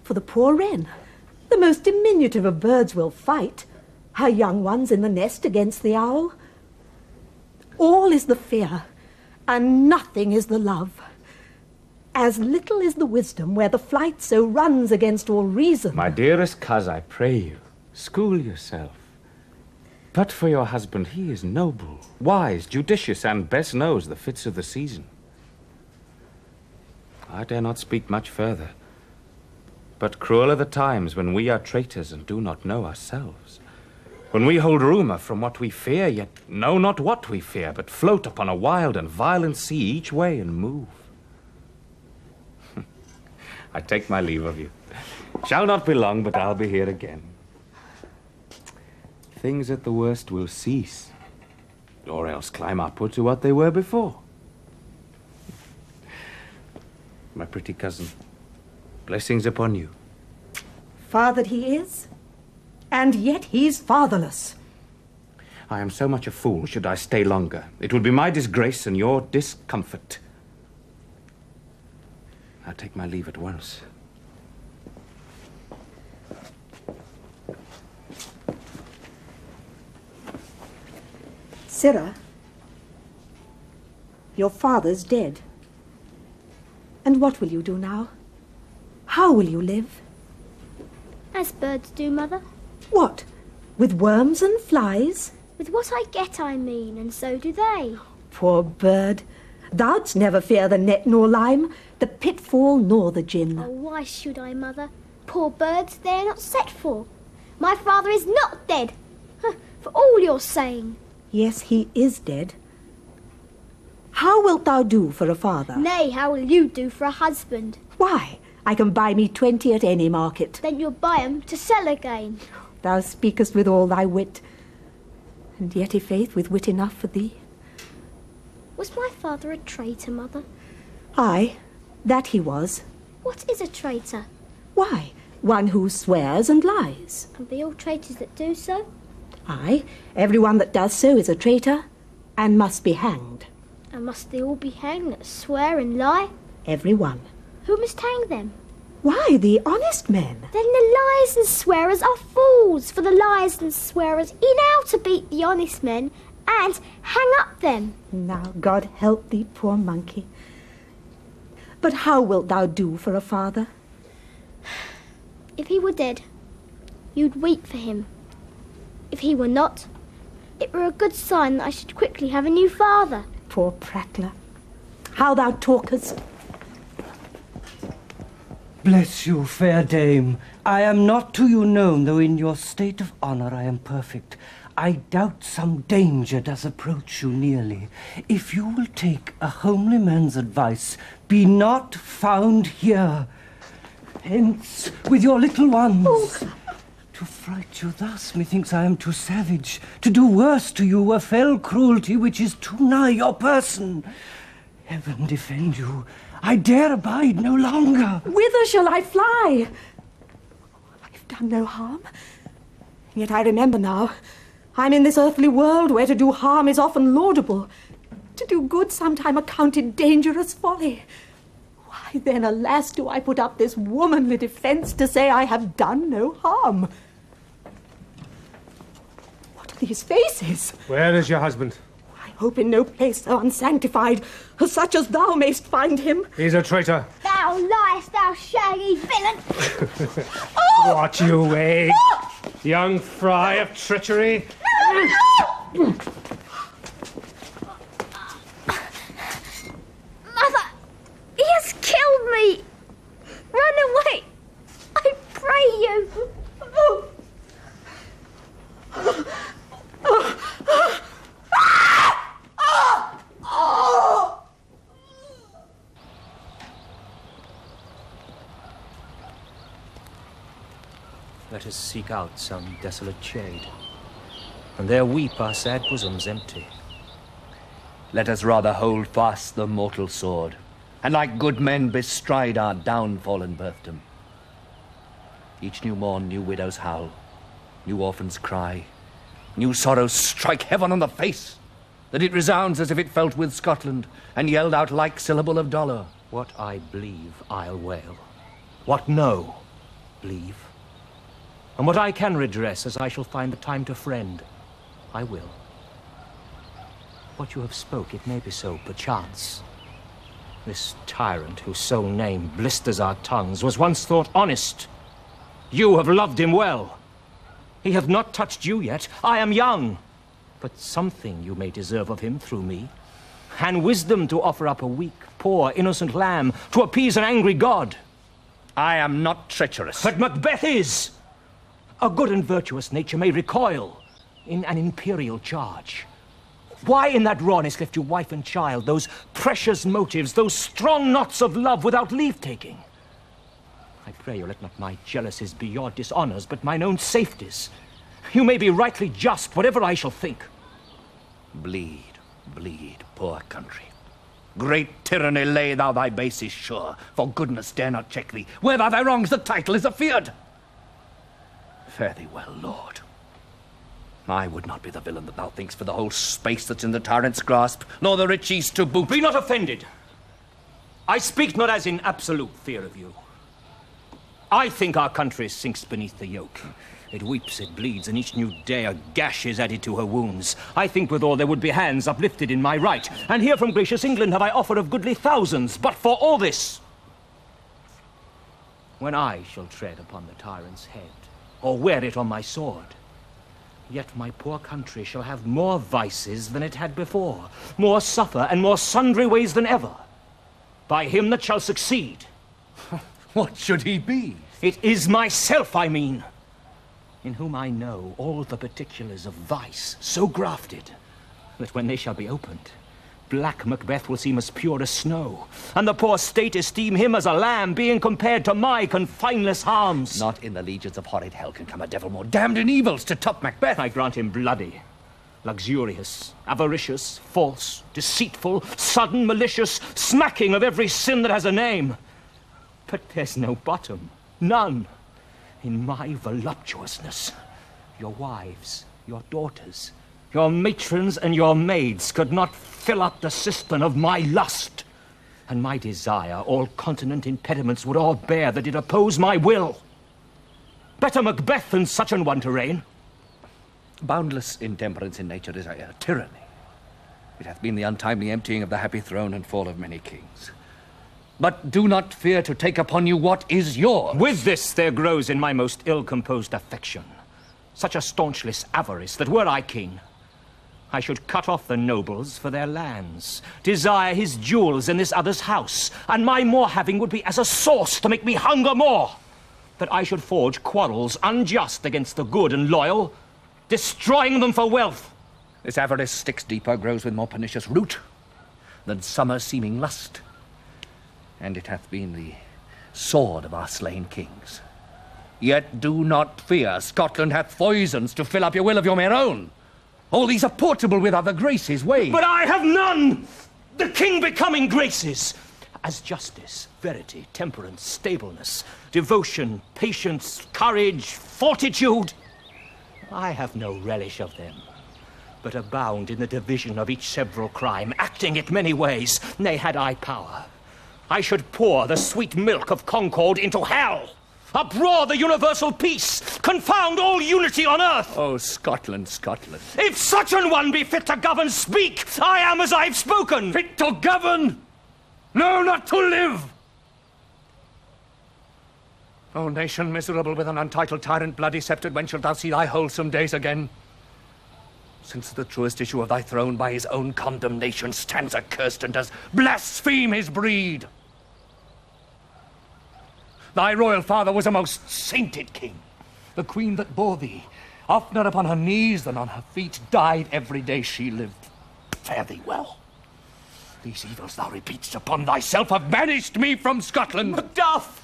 U: For the poor wren, the most diminutive of birds will fight, her young ones in the nest against the owl. All is the fear, and nothing is the love. As little is the wisdom where the flight so runs against all reason.
V: My dearest coz, I pray you, school yourself. But for your husband, he is noble, wise, judicious, and best knows the fits of the season. I dare not speak much further. But cruel are the times when we are traitors and do not know ourselves. When we hold rumour from what we fear, yet know not what we fear, but float upon a wild and violent sea each way and move. I take my leave of you. Shall not be long, but I'll be here again. Things at the worst will cease, or else climb upward to what they were before. My pretty cousin, blessings upon you.
U: Fathered he is, and yet he's fatherless.
V: I am so much a fool should I stay longer. It would be my disgrace and your discomfort. I'll take my leave at once.
U: Sirrah, your father's dead. And what will you do now? How will you live?
H: As birds do, Mother.
U: What? With worms and flies?
H: With what I get, I mean, and so do they.
U: Poor bird. Thou'dst never fear the net nor lime, the pitfall nor the gin.
H: Oh, why should I, Mother? Poor birds, they're not set for. My father is not dead, for all you're saying.
U: Yes, he is dead. How wilt thou do for a father?
H: Nay, how will you do for a husband?
U: Why, I can buy me 20 at any market.
H: Then you'll buy 'em to sell again.
U: Thou speakest with all thy wit, and yet, i' faith, with wit enough for thee.
H: Was my father a traitor, Mother?
U: Aye, that he was.
H: What is a traitor?
U: Why, one who swears and lies.
H: And be all traitors that do so?
U: Aye, everyone that does so is a traitor, and must be hanged.
H: And must they all be hanged that swear and lie?
U: Every one.
H: Who must hang them?
U: Why, the honest men.
H: Then the liars and swearers are fools, for the liars and swearers enow to beat the honest men and hang up them.
U: Now, God help thee, poor monkey. But how wilt thou do for a father?
H: If he were dead, you'd weep for him. If he were not, it were a good sign that I should quickly have a new father.
U: Poor prattler. How thou talkest.
T: Bless you, fair dame. I am not to you known, though in your state of honour I am perfect. I doubt some danger does approach you nearly. If you will take a homely man's advice, be not found here. Hence, with your little ones. Oh. To fright you thus, methinks I am too savage. To do worse to you, a fell cruelty which is too nigh your person. Heaven defend you. I dare abide no longer.
U: Whither shall I fly? I've done no harm. Yet I remember now. I'm in this earthly world where to do harm is often laudable. To do good sometime accounted dangerous folly. Why then, alas, do I put up this womanly defence to say I have done no harm? What are these faces?
S: Where is your husband?
U: I hope in no place so unsanctified as such as thou mayst find him.
S: He's a traitor.
H: Thou liest, thou shaggy villain!
U: Oh!
S: What you weigh, young fry of treachery?
H: No! Mother, he has killed me! Run away! I pray you!
I: Let us seek out some desolate shade, and there weep our sad bosoms empty.
R: Let us rather hold fast the mortal sword, and like good men bestride our downfall and birthdom. Each new morn, new widows howl, new orphans cry, new sorrows strike heaven on the face, that it resounds as if it felt with Scotland, and yelled out like syllable of dolor.
I: What I believe, I'll wail. What know, believe. And what I can redress, as I shall find the time to friend, I will. What you have spoke, it may be so, perchance. This tyrant whose sole name blisters our tongues was once thought honest. You have loved him well. He hath not touched you yet. I am young. But something you may deserve of him through me. And wisdom to offer up a weak, poor, innocent lamb to appease an angry god.
R: I am not treacherous.
I: But Macbeth is. A good and virtuous nature may recoil in an imperial charge. Why in that rawness left you wife and child, those precious motives, those strong knots of love without leave-taking? pray you, let not my jealousies be your dishonours, but mine own safeties. You may be rightly just, whatever I shall think.
R: Bleed, bleed, poor country. Great tyranny, lay thou thy bases sure, for goodness dare not check thee. Where are thy wrongs, the title is afeard. Fare thee well, lord. I would not be the villain that thou thinkst for the whole space that's in the tyrant's grasp, nor the rich east to boot.
I: Be not offended. I speak not as in absolute fear of you. I think our country sinks beneath the yoke. It weeps, it bleeds, and each new day a gash is added to her wounds. I think withal there would be hands uplifted in my right, and here from gracious England have I offer of goodly thousands. But for all this, when I shall tread upon the tyrant's head, or wear it on my sword, yet my poor country shall have more vices than it had before, more suffer, and more sundry ways than ever. By him that shall succeed.
R: What should he be?
I: It is myself, I mean, in whom I know all the particulars of vice, so grafted, that when they shall be opened, black Macbeth will seem as pure as snow, and the poor state esteem him as a lamb, being compared to my confineless harms.
R: Not in the legions of horrid hell can come a devil more damned in evils to top Macbeth.
I: I grant him bloody, luxurious, avaricious, false, deceitful, sudden, malicious, smacking of every sin that has a name. But there's no bottom, none, in my voluptuousness. Your wives, your daughters, your matrons and your maids could not fill up the cistern of my lust. And my desire all continent impediments would all bear that did oppose my will. Better Macbeth than such an one to reign.
R: Boundless intemperance in nature is a tyranny. It hath been the untimely emptying of the happy throne and fall of many kings. But do not fear to take upon you what is yours.
I: With this there grows in my most ill-composed affection such a staunchless avarice that were I king, I should cut off the nobles for their lands, desire his jewels in this other's house, and my more having would be as a sauce to make me hunger more, that I should forge quarrels unjust against the good and loyal, destroying them for wealth.
R: This avarice sticks deeper, grows with more pernicious root than summer seeming lust. And it hath been the sword of our slain kings. Yet do not fear, Scotland hath foisons to fill up your will of your mere own. All these are portable with other graces, ways.
I: But I have none! The king becoming graces, as justice, verity, temperance, stableness, devotion, patience, courage, fortitude. I have no relish of them, but abound in the division of each several crime, acting it many ways. Nay, had I power, I should pour the sweet milk of concord into hell, uproar the universal peace, confound all unity on earth.
R: Oh, Scotland, Scotland.
I: If such an one be fit to govern, speak. I am as I've spoken.
R: Fit to govern? No, not to live. O nation miserable with an untitled tyrant, bloody sceptred, when shalt thou see thy wholesome days again? Since the truest issue of thy throne by his own condemnation stands accursed and does blaspheme his breed. Thy royal father was a most sainted king. The queen that bore thee, oftener upon her knees than on her feet, died every day she lived. Fare thee well. These evils thou repeatest upon thyself have banished me from Scotland.
I: Macduff!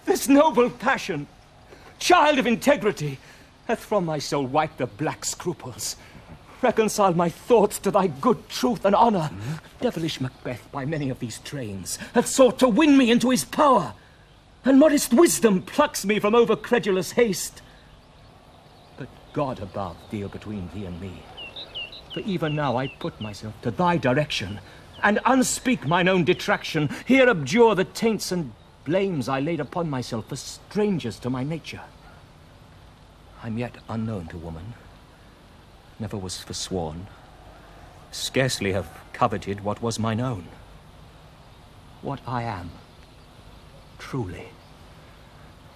I: This noble passion, child of integrity, hath from my soul wiped the black scruples, reconciled my thoughts to thy good truth and honour. Devilish Macbeth, by many of these trains, hath sought to win me into his power, and modest wisdom plucks me from over-credulous haste. But God above deal between thee and me, for even now I put myself to thy direction, and unspeak mine own detraction, here abjure the taints and blames I laid upon myself for strangers to my nature. I'm yet unknown to woman, never was forsworn, scarcely have coveted what was mine own. What I am, truly,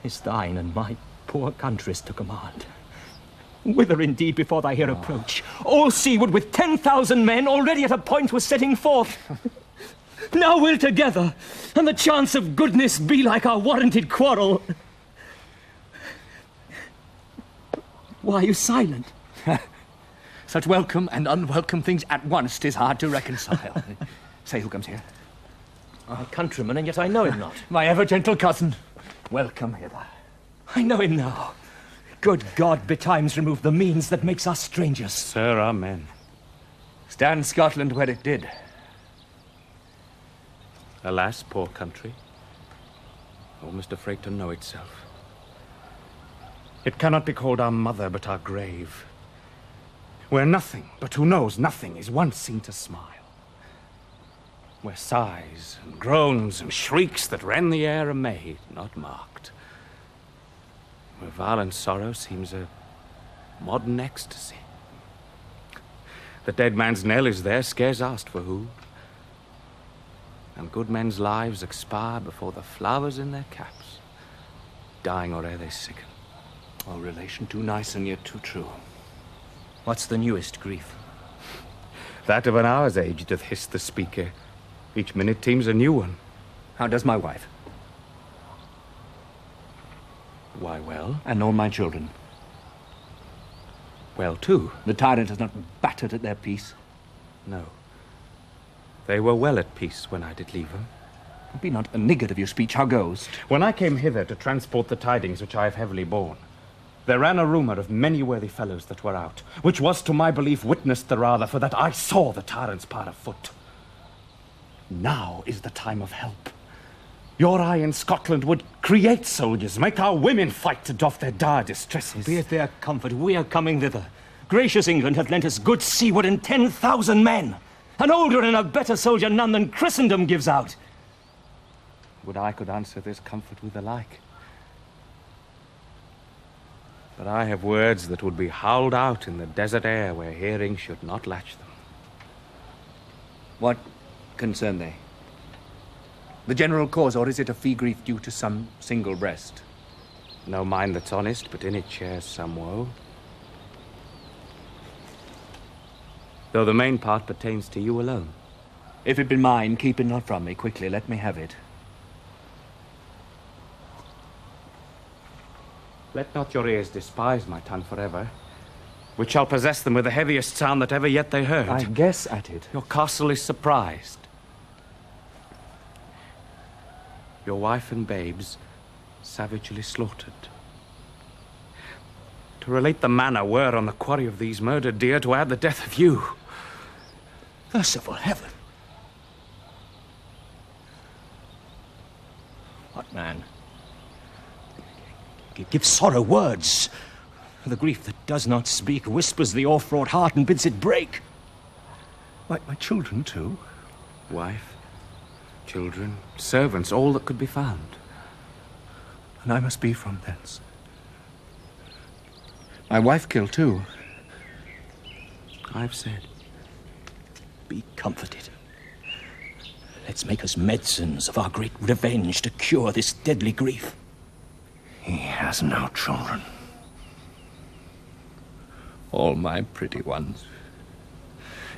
I: is thine and my poor country's to command. Whither indeed before thy here approach, all seaward with 10,000 men already at a point was setting forth. Now we're together, and the chance of goodness be like our warranted quarrel. Why are you silent?
R: Such welcome and unwelcome things at once 'tis hard to reconcile. Say, who comes here?
I: My countryman, and yet I know him not.
R: My ever-gentle cousin, welcome hither.
I: I know him now. Good God, betimes remove the means that makes us strangers.
V: Sir, amen.
R: Stand Scotland where it did.
V: Alas, poor country, almost afraid to know itself. It cannot be called our mother, but our grave, where nothing, but who knows nothing, is once seen to smile. Where sighs and groans and shrieks that rend the air are made, not marked. Where violent sorrow seems a modern ecstasy. The dead man's knell is there, scarce asked for who. And good men's lives expire before the flowers in their caps, dying or ere they sicken.
R: Oh, relation too nice and yet too true.
I: What's the newest grief?
V: That of an hour's age doth hiss the speaker. Each minute teems a new one.
R: How does my wife?
V: Why, well.
R: And all my children?
V: Well, too.
R: The tyrant has not battered at their peace?
V: No. They were well at peace when I did leave them.
R: Be not a niggard of your speech. How goes?
V: When I came hither to transport the tidings which I have heavily borne, there ran a rumour of many worthy fellows that were out, which was to my belief witnessed the rather for that I saw the tyrant's power afoot. Now is the time of help. Your eye in Scotland would create soldiers, make our women fight to doff their dire distresses.
I: Be it their comfort, we are coming thither. Gracious England hath lent us good seaward and 10,000 men. An older and a better soldier none than Christendom gives out.
V: Would I could answer this comfort with the like. But I have words that would be howled out in the desert air where hearing should not latch them.
R: What concern they? The general cause, or is it a fee grief due to some single breast?
V: No mind that's honest, but in it shares some woe. Though the main part pertains to you alone.
R: If it be mine, keep it not from me. Quickly, let me have it.
V: Let not your ears despise my tongue forever, which shall possess them with the heaviest sound that ever yet they heard.
R: I guess at it.
V: Your castle is surprised. Your wife and babes savagely slaughtered. To relate the manner were on the quarry of these murdered deer, to add the death of you.
R: Merciful heaven! What man?
I: Give sorrow words. The grief that does not speak whispers the o'erfraught heart and bids it break.
R: My children, too?
V: Wife, children, servants, all that could be found.
R: And I must be from thence. My wife killed, too.
V: I've said.
I: Be comforted. Let's make us medicines of our great revenge to cure this deadly grief.
R: He has no children. All my pretty ones.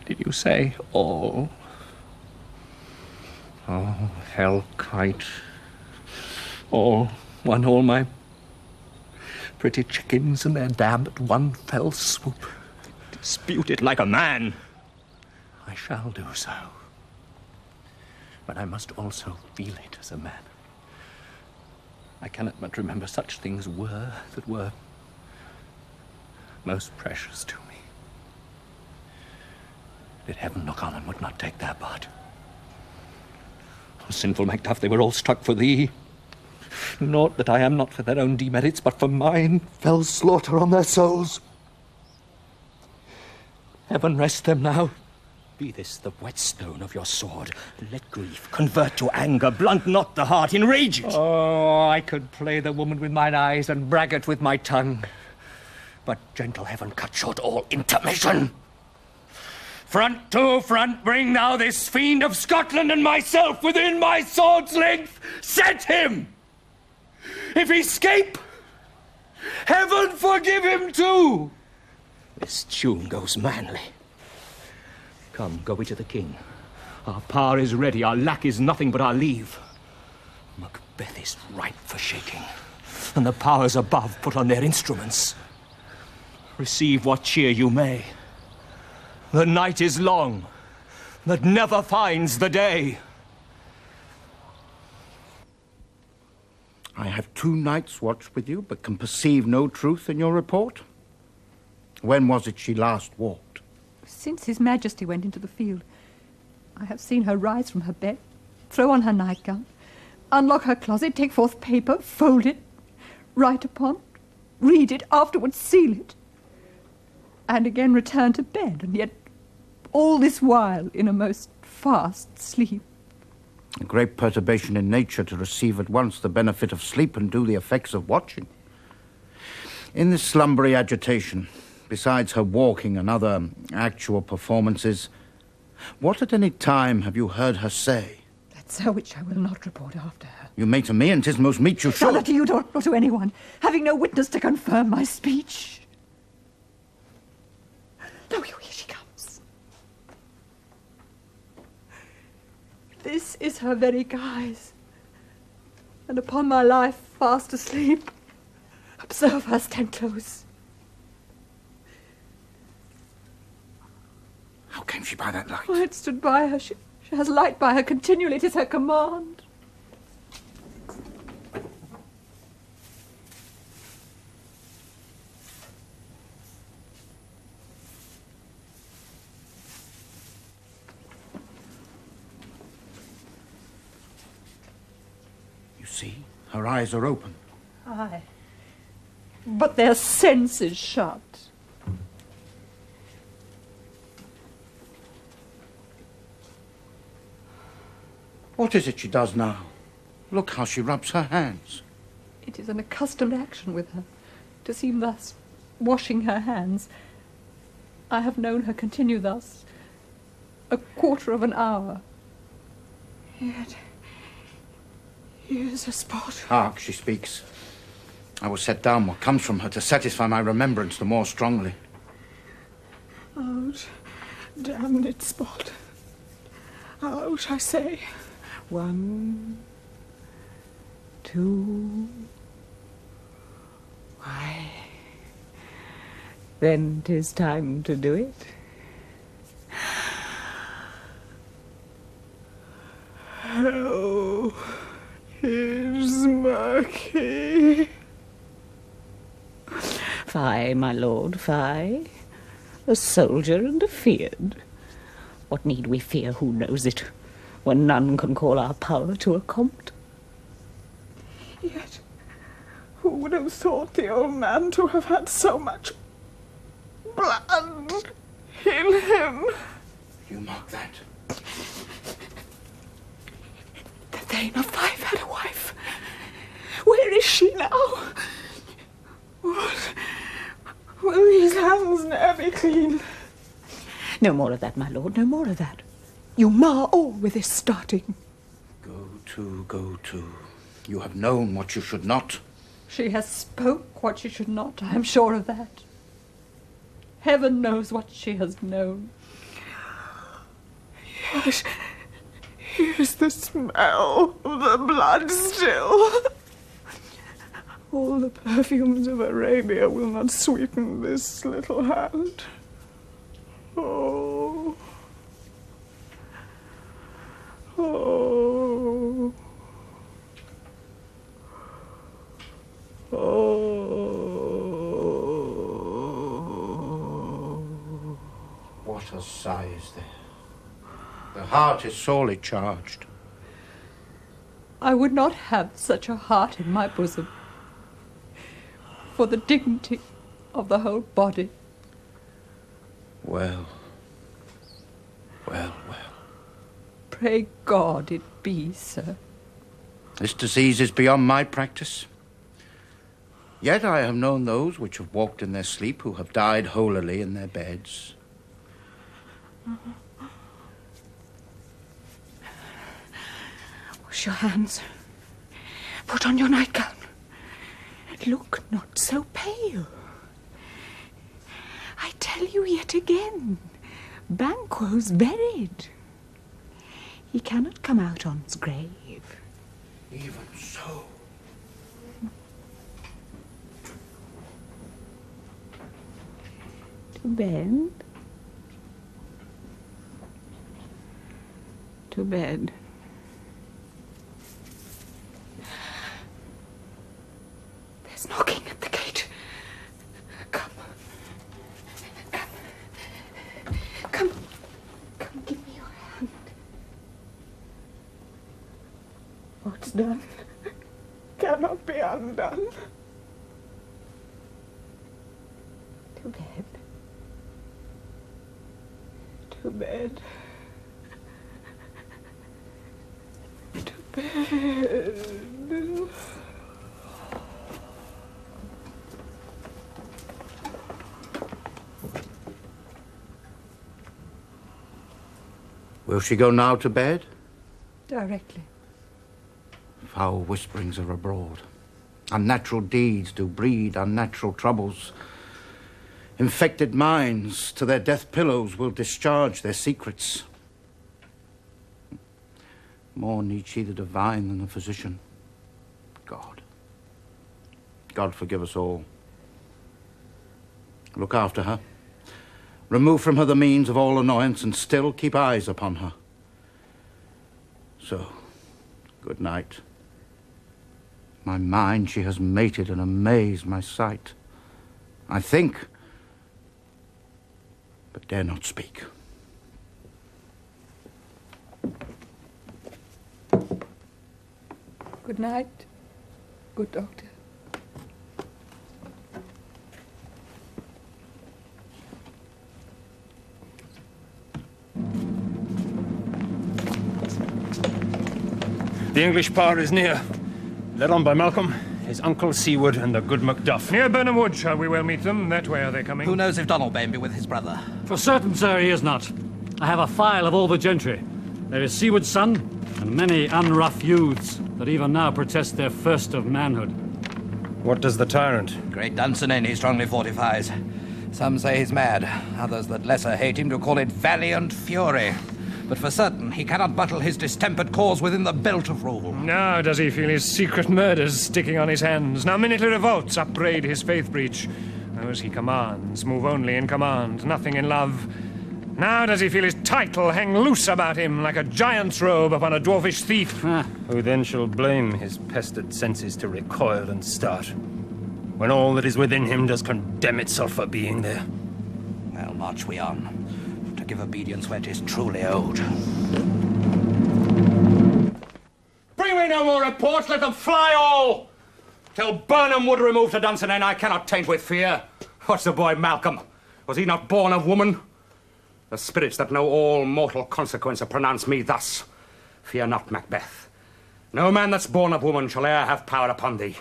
R: Did you say all? Oh, hell kite. All my pretty chickens and their dam at one fell swoop.
I: Dispute it like a man.
R: I shall do so. But I must also feel it as a man. I cannot but remember such things that were most precious to me. Did heaven look on and would not take their part? O sinful Macbeth, they were all struck for thee. Naught that I am not for their own demerits, but for mine fell slaughter on their souls. Heaven rest them now.
I: Be this the whetstone of your sword. Let grief convert to anger, blunt not the heart, enrage it.
R: Oh, I could play the woman with mine eyes and braggart with my tongue. But gentle heaven cut short all intermission. Front to front, bring thou this fiend of Scotland and myself within my sword's length. Set him! If he escape, heaven forgive him too.
I: This tune goes manly. Come, go we to the king. Our power is ready, our lack is nothing but our leave. Macbeth is ripe for shaking, and the powers above put on their instruments. Receive what cheer you may. The night is long, that never finds the day.
N: have 2 nights' watch with you, but can perceive no truth in your report? When was it she last walked?
M: Since His Majesty went into the field, I have seen her rise from her bed, throw on her nightgown, unlock her closet, take forth paper, fold it, write upon it, read it, afterwards seal it, and again return to bed, and yet all this while in a most fast sleep.
N: A great perturbation in nature to receive at once the benefit of sleep and do the effects of watching. In this slumbery agitation, besides her walking and other actual performances, what at any time have you heard her say?
M: That's her which I will not report after her.
N: You may to me, and 'tis most meet you should.
M: Neither to you nor to anyone, having no witness to confirm my speech. No, here she comes. This is her very guise, and upon my life, fast asleep. Observe her, stand close.
N: How came she by that light?
M: I had stood by her. She has light by her continually. It is her command.
N: You see, her eyes are open.
M: Aye, but their senses shut.
N: What is it she does now? Look how she rubs her hands.
M: It is an accustomed action with her, to seem thus washing her hands. I have known her continue thus a quarter of an hour. Yet, here's a spot.
N: Hark, she speaks. I will set down what comes from her to satisfy my remembrance the more strongly.
U: Out, damned spot. Out, I say.
J: 1, 2. Why, then 'tis time to do it.
U: Hell is murky.
J: Fie, my lord, fie. A soldier and afeard. What need we fear, who knows it, when none can call our power to account?
U: Yet, who would have thought the old man to have had so much blood in him?
N: You mark that?
U: The Thane of Fife had a wife. Where is she now? What? Will these hands ne'er be clean?
J: No more of that, my lord, no more of that.
U: You mar all with this starting.
N: Go to. You have known what you should not.
M: She has spoke what she should not, I am sure of that. Heaven knows what she has known.
U: Yes, here's the smell of the blood still. All the perfumes of Arabia will not sweeten this little hand. Oh. Oh. Oh.
N: What a sigh is there. The heart is sorely charged.
M: I would not have such a heart in my bosom, for the dignity of the whole body.
N: Well.
M: Pray God it be, sir.
N: This disease is beyond my practice. Yet I have known those which have walked in their sleep who have died holily in their beds.
J: Wash your hands. Put on your nightgown. Look not so pale. I tell you yet again, Banquo's buried. He cannot come out on his grave.
N: Even so.
J: To bed. To bed.
U: What's done cannot be undone. To bed. To bed. To bed.
N: Will she go now to bed?
M: Directly.
N: Foul whisperings are abroad. Unnatural deeds do breed unnatural troubles. Infected minds to their death pillows will discharge their secrets. More need she the divine than the physician. God. God forgive us all. Look after her. Remove from her the means of all annoyance and still keep eyes upon her. So, good night. My mind she has mated and amazed my sight. I think, but dare not speak.
M: Good night, good doctor.
G: The English power is near, led on by Malcolm, his uncle Seward, and the good Macduff. Near Burnham Wood shall we well meet them. That way are they coming.
R: Who knows if Donalbain be with his brother?
D: For certain, sir, he is not. I have a file of all the gentry. There is Seward's son, and many unrough youths that even now protest their first of manhood.
G: What does the tyrant?
R: Great Dunsinane he strongly fortifies. Some say he's mad, others that lesser hate him to call it valiant fury. But for certain, he cannot buttle his distempered cause within the belt of rule.
G: Now does he feel his secret murders sticking on his hands. Now minutely revolts upbraid his faith breach. Those he commands move only in command, nothing in love. Now does he feel his title hang loose about him like a giant's robe upon a dwarfish thief. Who then shall blame his pestered senses to recoil and start, when all that is within him does condemn itself for being there?
R: Well, march we on. Give obedience where 'tis truly owed.
L: Bring me no more reports, let them fly all! Till Burnham Wood remove to Dunsinane, I cannot taint with fear. What's the boy Malcolm? Was he not born of woman? The spirits that know all mortal consequence have pronounced me thus. Fear not, Macbeth. No man that's born of woman shall e'er have power upon thee.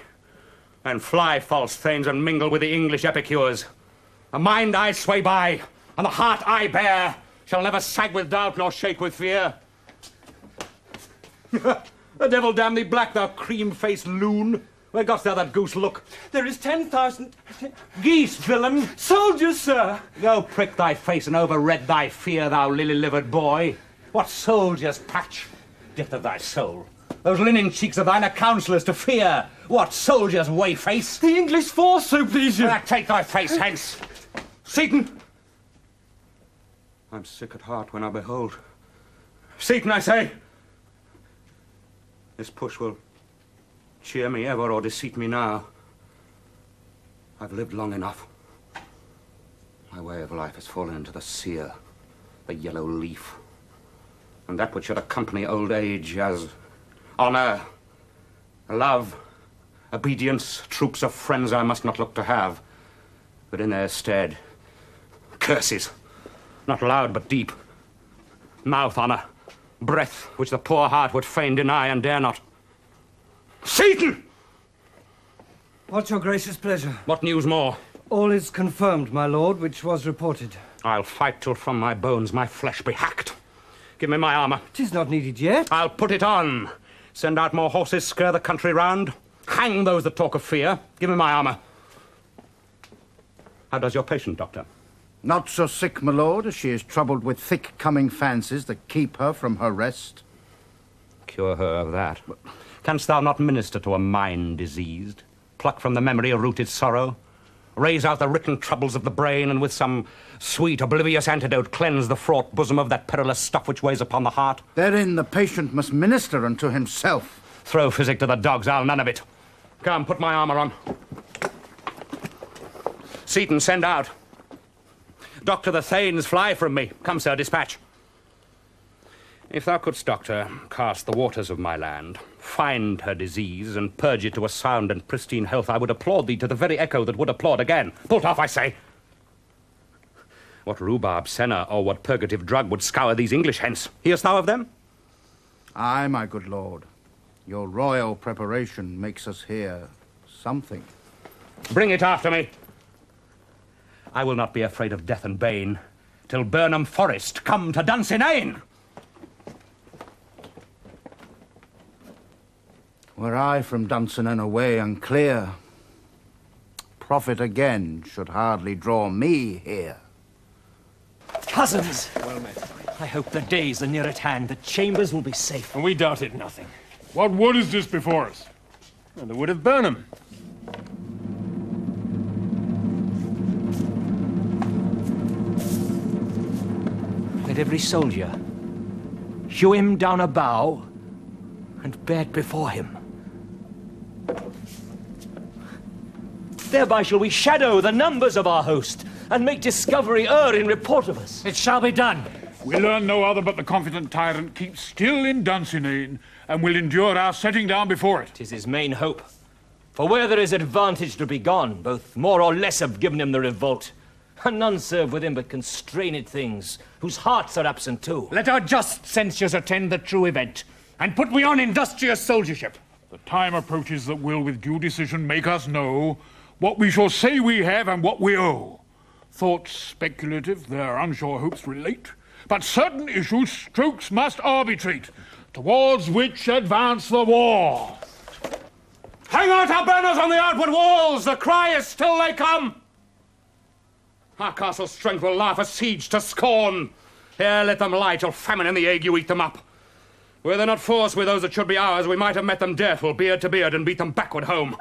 L: And fly, false thanes, and mingle with the English epicures. The mind I sway by, and the heart I bear, shall never sag with doubt nor shake with fear. The devil damn thee black, thou cream-faced loon. Where gotst thou that goose look?
K: There is 10,000...
L: Geese, villain!
K: Soldiers, sir!
L: Go prick thy face and overred thy fear, thou lily-livered boy. What soldiers, Patch? Death of thy soul. Those linen cheeks of thine are counsellors to fear. What soldiers, Wayface?
K: The English force, so please you.
L: Take thy face hence. Seaton! I'm sick at heart when I behold. Seaton, I say! This push will cheer me ever or deceit me now. I've lived long enough. My way of life has fallen into the sear, the yellow leaf. And that which should accompany old age as honour, love, obedience, troops of friends I must not look to have. But in their stead, curses. Not loud, but deep. Mouth honour. Breath, which the poor heart would fain deny and dare not. Seaton!
T: What's your gracious pleasure?
L: What news more?
T: All is confirmed, my lord, which was reported.
L: I'll fight till from my bones my flesh be hacked. Give me my armour.
T: 'Tis not needed yet.
L: I'll put it on. Send out more horses, scare the country round. Hang those that talk of fear. Give me my armour. How does your patient, Doctor?
N: Not so sick, my lord, as she is troubled with thick-coming fancies that keep her from her rest.
L: Cure her of that. Canst thou not minister to a mind diseased? Pluck from the memory a rooted sorrow? Raise out the written troubles of the brain, and with some sweet, oblivious antidote cleanse the fraught bosom of that perilous stuff which weighs upon the heart?
N: Therein the patient must minister unto himself.
L: Throw physic to the dogs, I'll none of it. Come, put my armour on. Seaton, send out. Doctor, the Thanes fly from me. Come, sir, dispatch. If thou couldst, doctor, cast the waters of my land, find her disease, and purge it to a sound and pristine health, I would applaud thee to the very echo that would applaud again. Pull off, I say! What rhubarb, senna, or what purgative drug would scour these English hence? Hearst thou of them?
E: Aye, my good lord. Your royal preparation makes us hear something.
L: Bring it after me. I will not be afraid of death and bane till Burnham Forest come to Dunsinane.
E: Were I from Dunsinane away and clear, profit again should hardly draw me here.
I: Cousins!
G: Well met.
I: I hope the days are near at hand, that Chambers will be safe.
G: And we doubted nothing. What wood is this before us? And the wood of Burnham.
I: Let every soldier hew him down a bough and bear it before him. Thereby shall we shadow the numbers of our host, and make discovery err in report of us.
D: It shall be done.
P: We learn no other but the confident tyrant keeps still in Dunsinane, and will endure our setting down before it.
I: 'Tis his main hope. For where there is advantage to be gone, both more or less have given him the revolt. And none serve with him but constrained things, whose hearts are absent too.
V: Let our just censures attend the true event, and put we on industrious soldiership.
P: The time approaches that will with due decision make us know what we shall say we have and what we owe. Thoughts speculative their unsure hopes relate, but certain issues strokes must arbitrate, towards which advance the war.
L: Hang out our banners on the outward walls! The cry is still they come! Our castle's strength will laugh a siege to scorn. Here let them lie till famine and the ague eat them up. Were they not forced with those that should be ours, we might have met them deathful, beard to beard, and beat them backward home.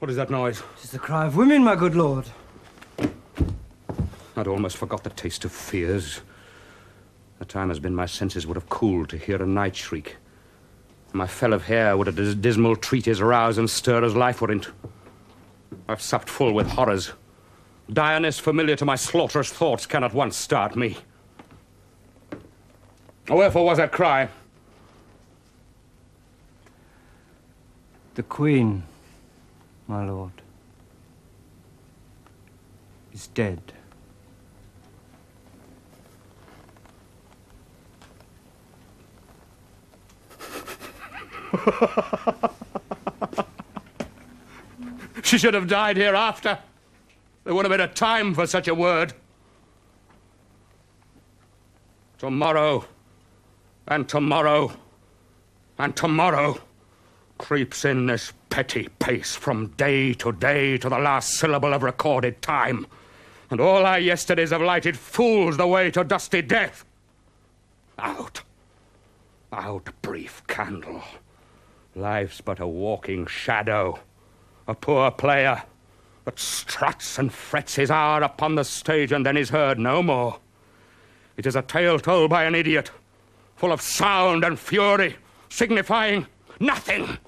L: What is that noise?
T: 'Tis the cry of women, my good lord.
L: I'd almost forgot the taste of fears. The time has been my senses would have cooled to hear a night shriek. My fell of hair would a dismal treatise rouse and stir as life wouldn't. I've supped full with horrors. Direness familiar to my slaughterous thoughts cannot once start me. Wherefore was that cry?
T: The Queen, my lord, is dead.
L: She should have died hereafter. There would have been a time for such a word. Tomorrow, and tomorrow, and tomorrow creeps in this petty pace from day to the last syllable of recorded time. And all our yesterdays have lighted fools the way to dusty death. Out, out, brief candle. Life's but a walking shadow, a poor player that struts and frets his hour upon the stage and then is heard no more. It is a tale told by an idiot, full of sound and fury, signifying nothing.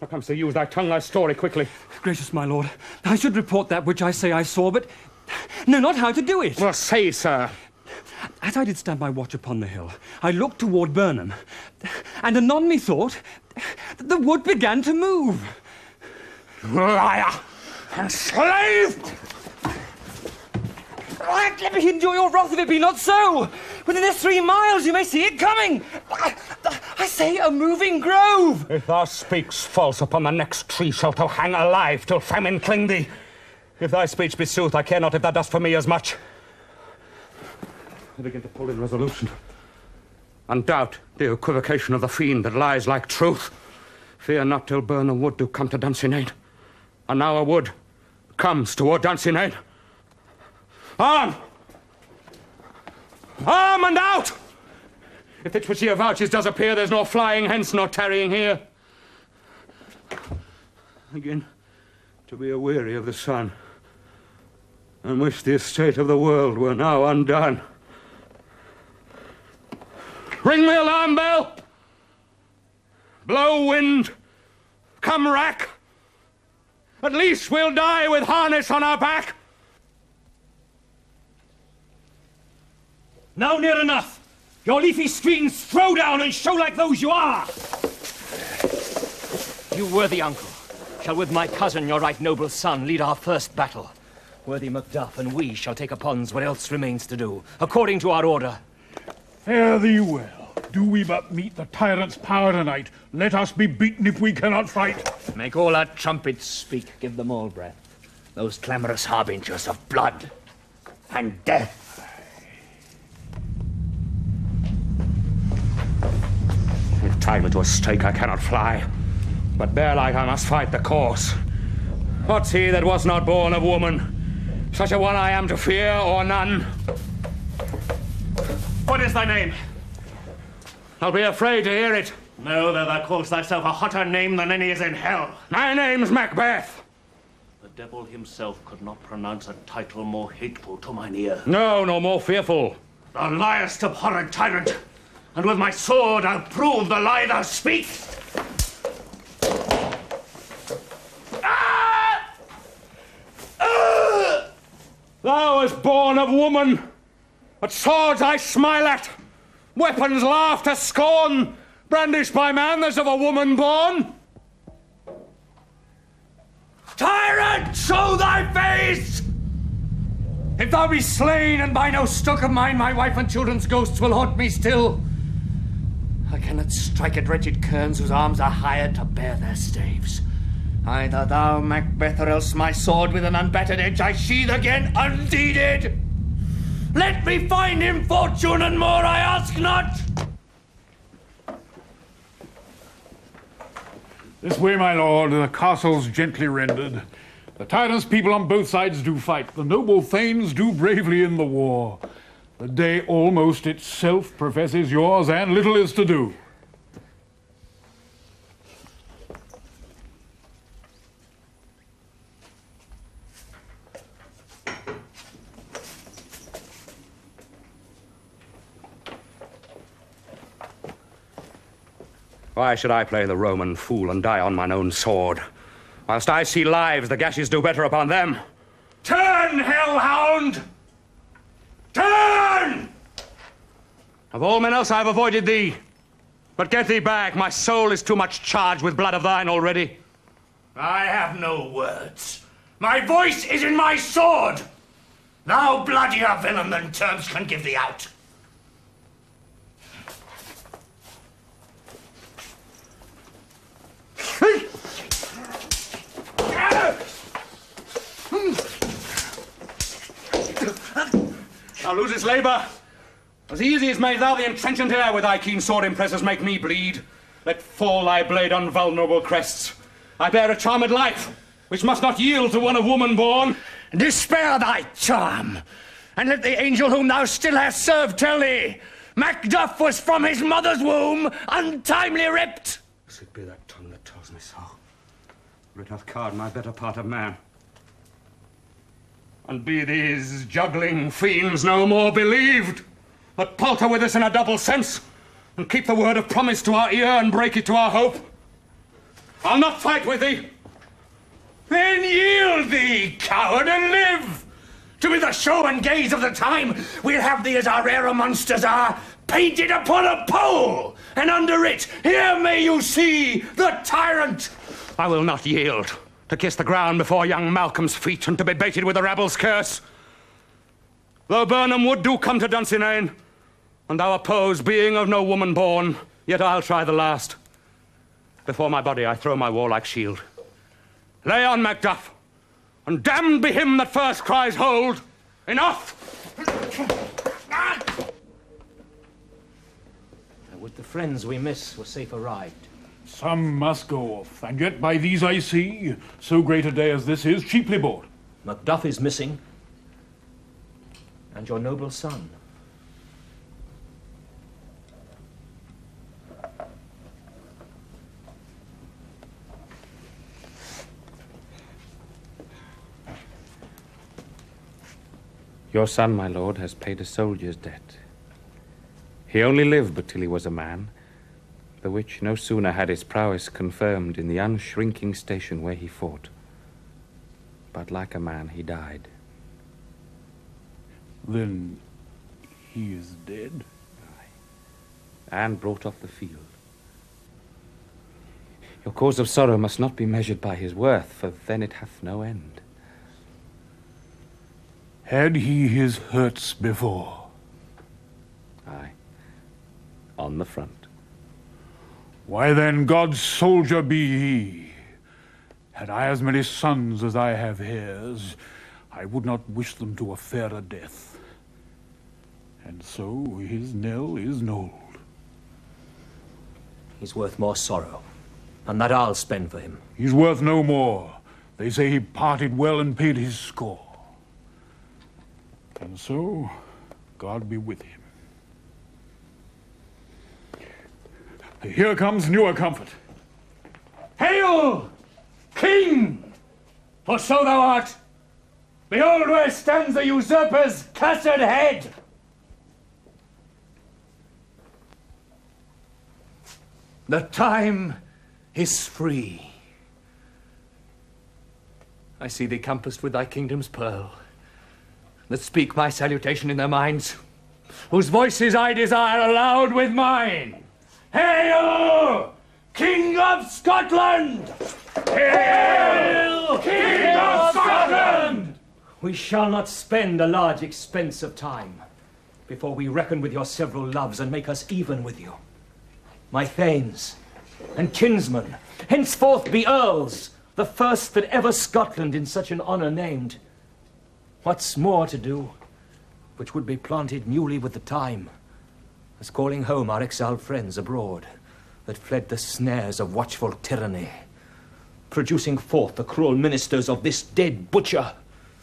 L: How comes to use thy tongue, thy story quickly?
K: Gracious my lord, I should report that which I say I saw, but know not how to do it.
L: Well, say, sir.
K: As I did stand my watch upon the hill, I looked toward Burnham, and anon methought that the wood began to move.
L: Liar and slave!
I: Let me endure your wrath if it be not so. Within this 3 miles you may see it coming. I say a moving grove.
L: If thou speakst false, upon the next tree shalt thou hang alive till famine cling thee. If thy speech be sooth, I care not if thou dost for me as much. I begin to pull in resolution. And doubt the equivocation of the fiend that lies like truth. Fear not till Burnham wood do come to Dunsinane. And now a wood comes toward Dunsinane. Arm! Arm and out! If it which he avouches does appear, there's nor flying hence nor tarrying here. Again, to be aweary of the sun, and wish the estate of the world were now undone. Ring the alarm bell! Blow wind! Come rack! At least we'll die with harness on our back!
I: Now near enough. Your leafy screens throw down and show like those you are. You worthy uncle shall with my cousin, your right noble son, lead our first battle. Worthy Macduff and we shall take upon what else remains to do, according to our order.
P: Fare thee well. Do we but meet the tyrant's power tonight, let us be beaten if we cannot fight.
R: Make all our trumpets speak, give them all breath. Those clamorous harbingers of blood and death.
L: If tied me to a stake, I cannot fly. But bear like I must fight the course. What's he that was not born of woman? Such a one I am to fear, or none.
D: What is thy name?
L: I'll be afraid to hear it.
D: Know that thou callest thyself a hotter name than any is in hell.
L: My name's Macbeth.
D: The devil himself could not pronounce a title more hateful to mine ear.
L: No, no more fearful.
D: Thou liest, abhorred tyrant, and with my sword I'll prove the lie thou speak.
L: Thou was born of woman. At swords I smile at. Weapons laugh to scorn. Brandished by man as of a woman born.
O: Tyrant, show thy face! If thou be slain, and by no stroke of mine my wife and children's ghosts will haunt me still, I cannot strike at wretched kerns whose arms are hired to bear their staves. Either thou, Macbeth, or else my sword with an unbattered edge I sheathe again undeeded. Let me find him fortune, and more I ask not.
P: This way, my lord, the castle's gently rendered. The tyrant's people on both sides do fight. The noble thanes do bravely in the war. The day almost itself professes yours, and little is to do.
L: Why should I play the Roman fool and die on mine own sword? Whilst I see lives, the gashes do better upon them.
O: Turn, hellhound! Turn!
L: Of all men else I have avoided thee. But get thee back, my soul is too much charged with blood of thine already.
O: I have no words. My voice is in my sword. Thou bloodier villain than terms can give thee out.
L: Thou losest labour. As easy as may thou the entrenchant air with thy keen sword impresses make me bleed. Let fall thy blade on vulnerable crests. I bear a charmed life, which must not yield to one of woman born.
O: Despair thy charm, and let the angel whom thou still hast served tell thee, Macduff was from his mother's womb untimely ripped.
L: If it be that tongue that tells me so, for it hath cowed my better part of man. And be these juggling fiends no more believed, but palter with us in a double sense, and keep the word of promise to our ear and break it to our hope. I'll not fight with thee.
O: Then yield thee, coward, and live. To be the show and gaze of the time, we'll have thee as our rarer monsters are, painted upon a pole, and under it, here may you see the tyrant.
L: I will not yield. To kiss the ground before young Malcolm's feet, and to be baited with the rabble's curse. Though Burnham wood do come to Dunsinane, and thou oppose, being of no woman born, yet I'll try the last. Before my body I throw my warlike shield. Lay on, Macduff, and damned be him that first cries hold. Enough!
I: I would the friends we miss were safe arrived.
P: Some must go off, and yet by these I see, so great a day as this is, cheaply bought.
I: Macduff is missing, and your noble son.
L: Your son, my lord, has paid a soldier's debt. He only lived but till he was a man, the which no sooner had his prowess confirmed in the unshrinking station where he fought, but like a man he died.
P: Then he is dead.
V: And brought off the field. Your cause of sorrow must not be measured by his worth, for then it hath no end.
P: Had he his hurts before?
V: Aye, on the front.
P: Why then, God's soldier be he. Had I as many sons as I have heirs, I would not wish them to a fairer death. And so his knell is knolled.
I: He's worth more sorrow, and that I'll spend for him.
P: He's worth no more. They say he parted well and paid his score. And so, God be with him. Here comes newer comfort.
O: Hail, King! For so thou art. Behold where stands the usurper's cursed head! The time is free. I see thee compassed with thy kingdom's pearl, that speak my salutation in their minds, whose voices I desire aloud with mine. Hail, King of Scotland! Hail, King of Scotland!
I: We shall not spend a large expense of time before we reckon with your several loves and make us even with you. My thanes and kinsmen henceforth be earls, the first that ever Scotland in such an honour named. What's more to do, which would be planted newly with the time, as calling home our exiled friends abroad, that fled the snares of watchful tyranny, producing forth the cruel ministers of this dead butcher,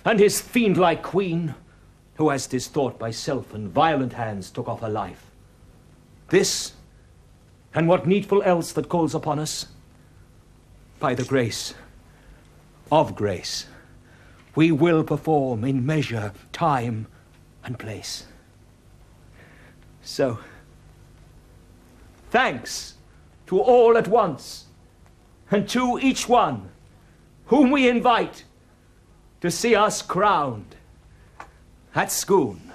I: and his fiend-like queen, who, as 'tis thought, by self and violent hands took off her life. This, and what needful else that calls upon us, by the grace of grace, we will perform in measure, time, and place. So, thanks to all at once, and to each one whom we invite to see us crowned at Scone.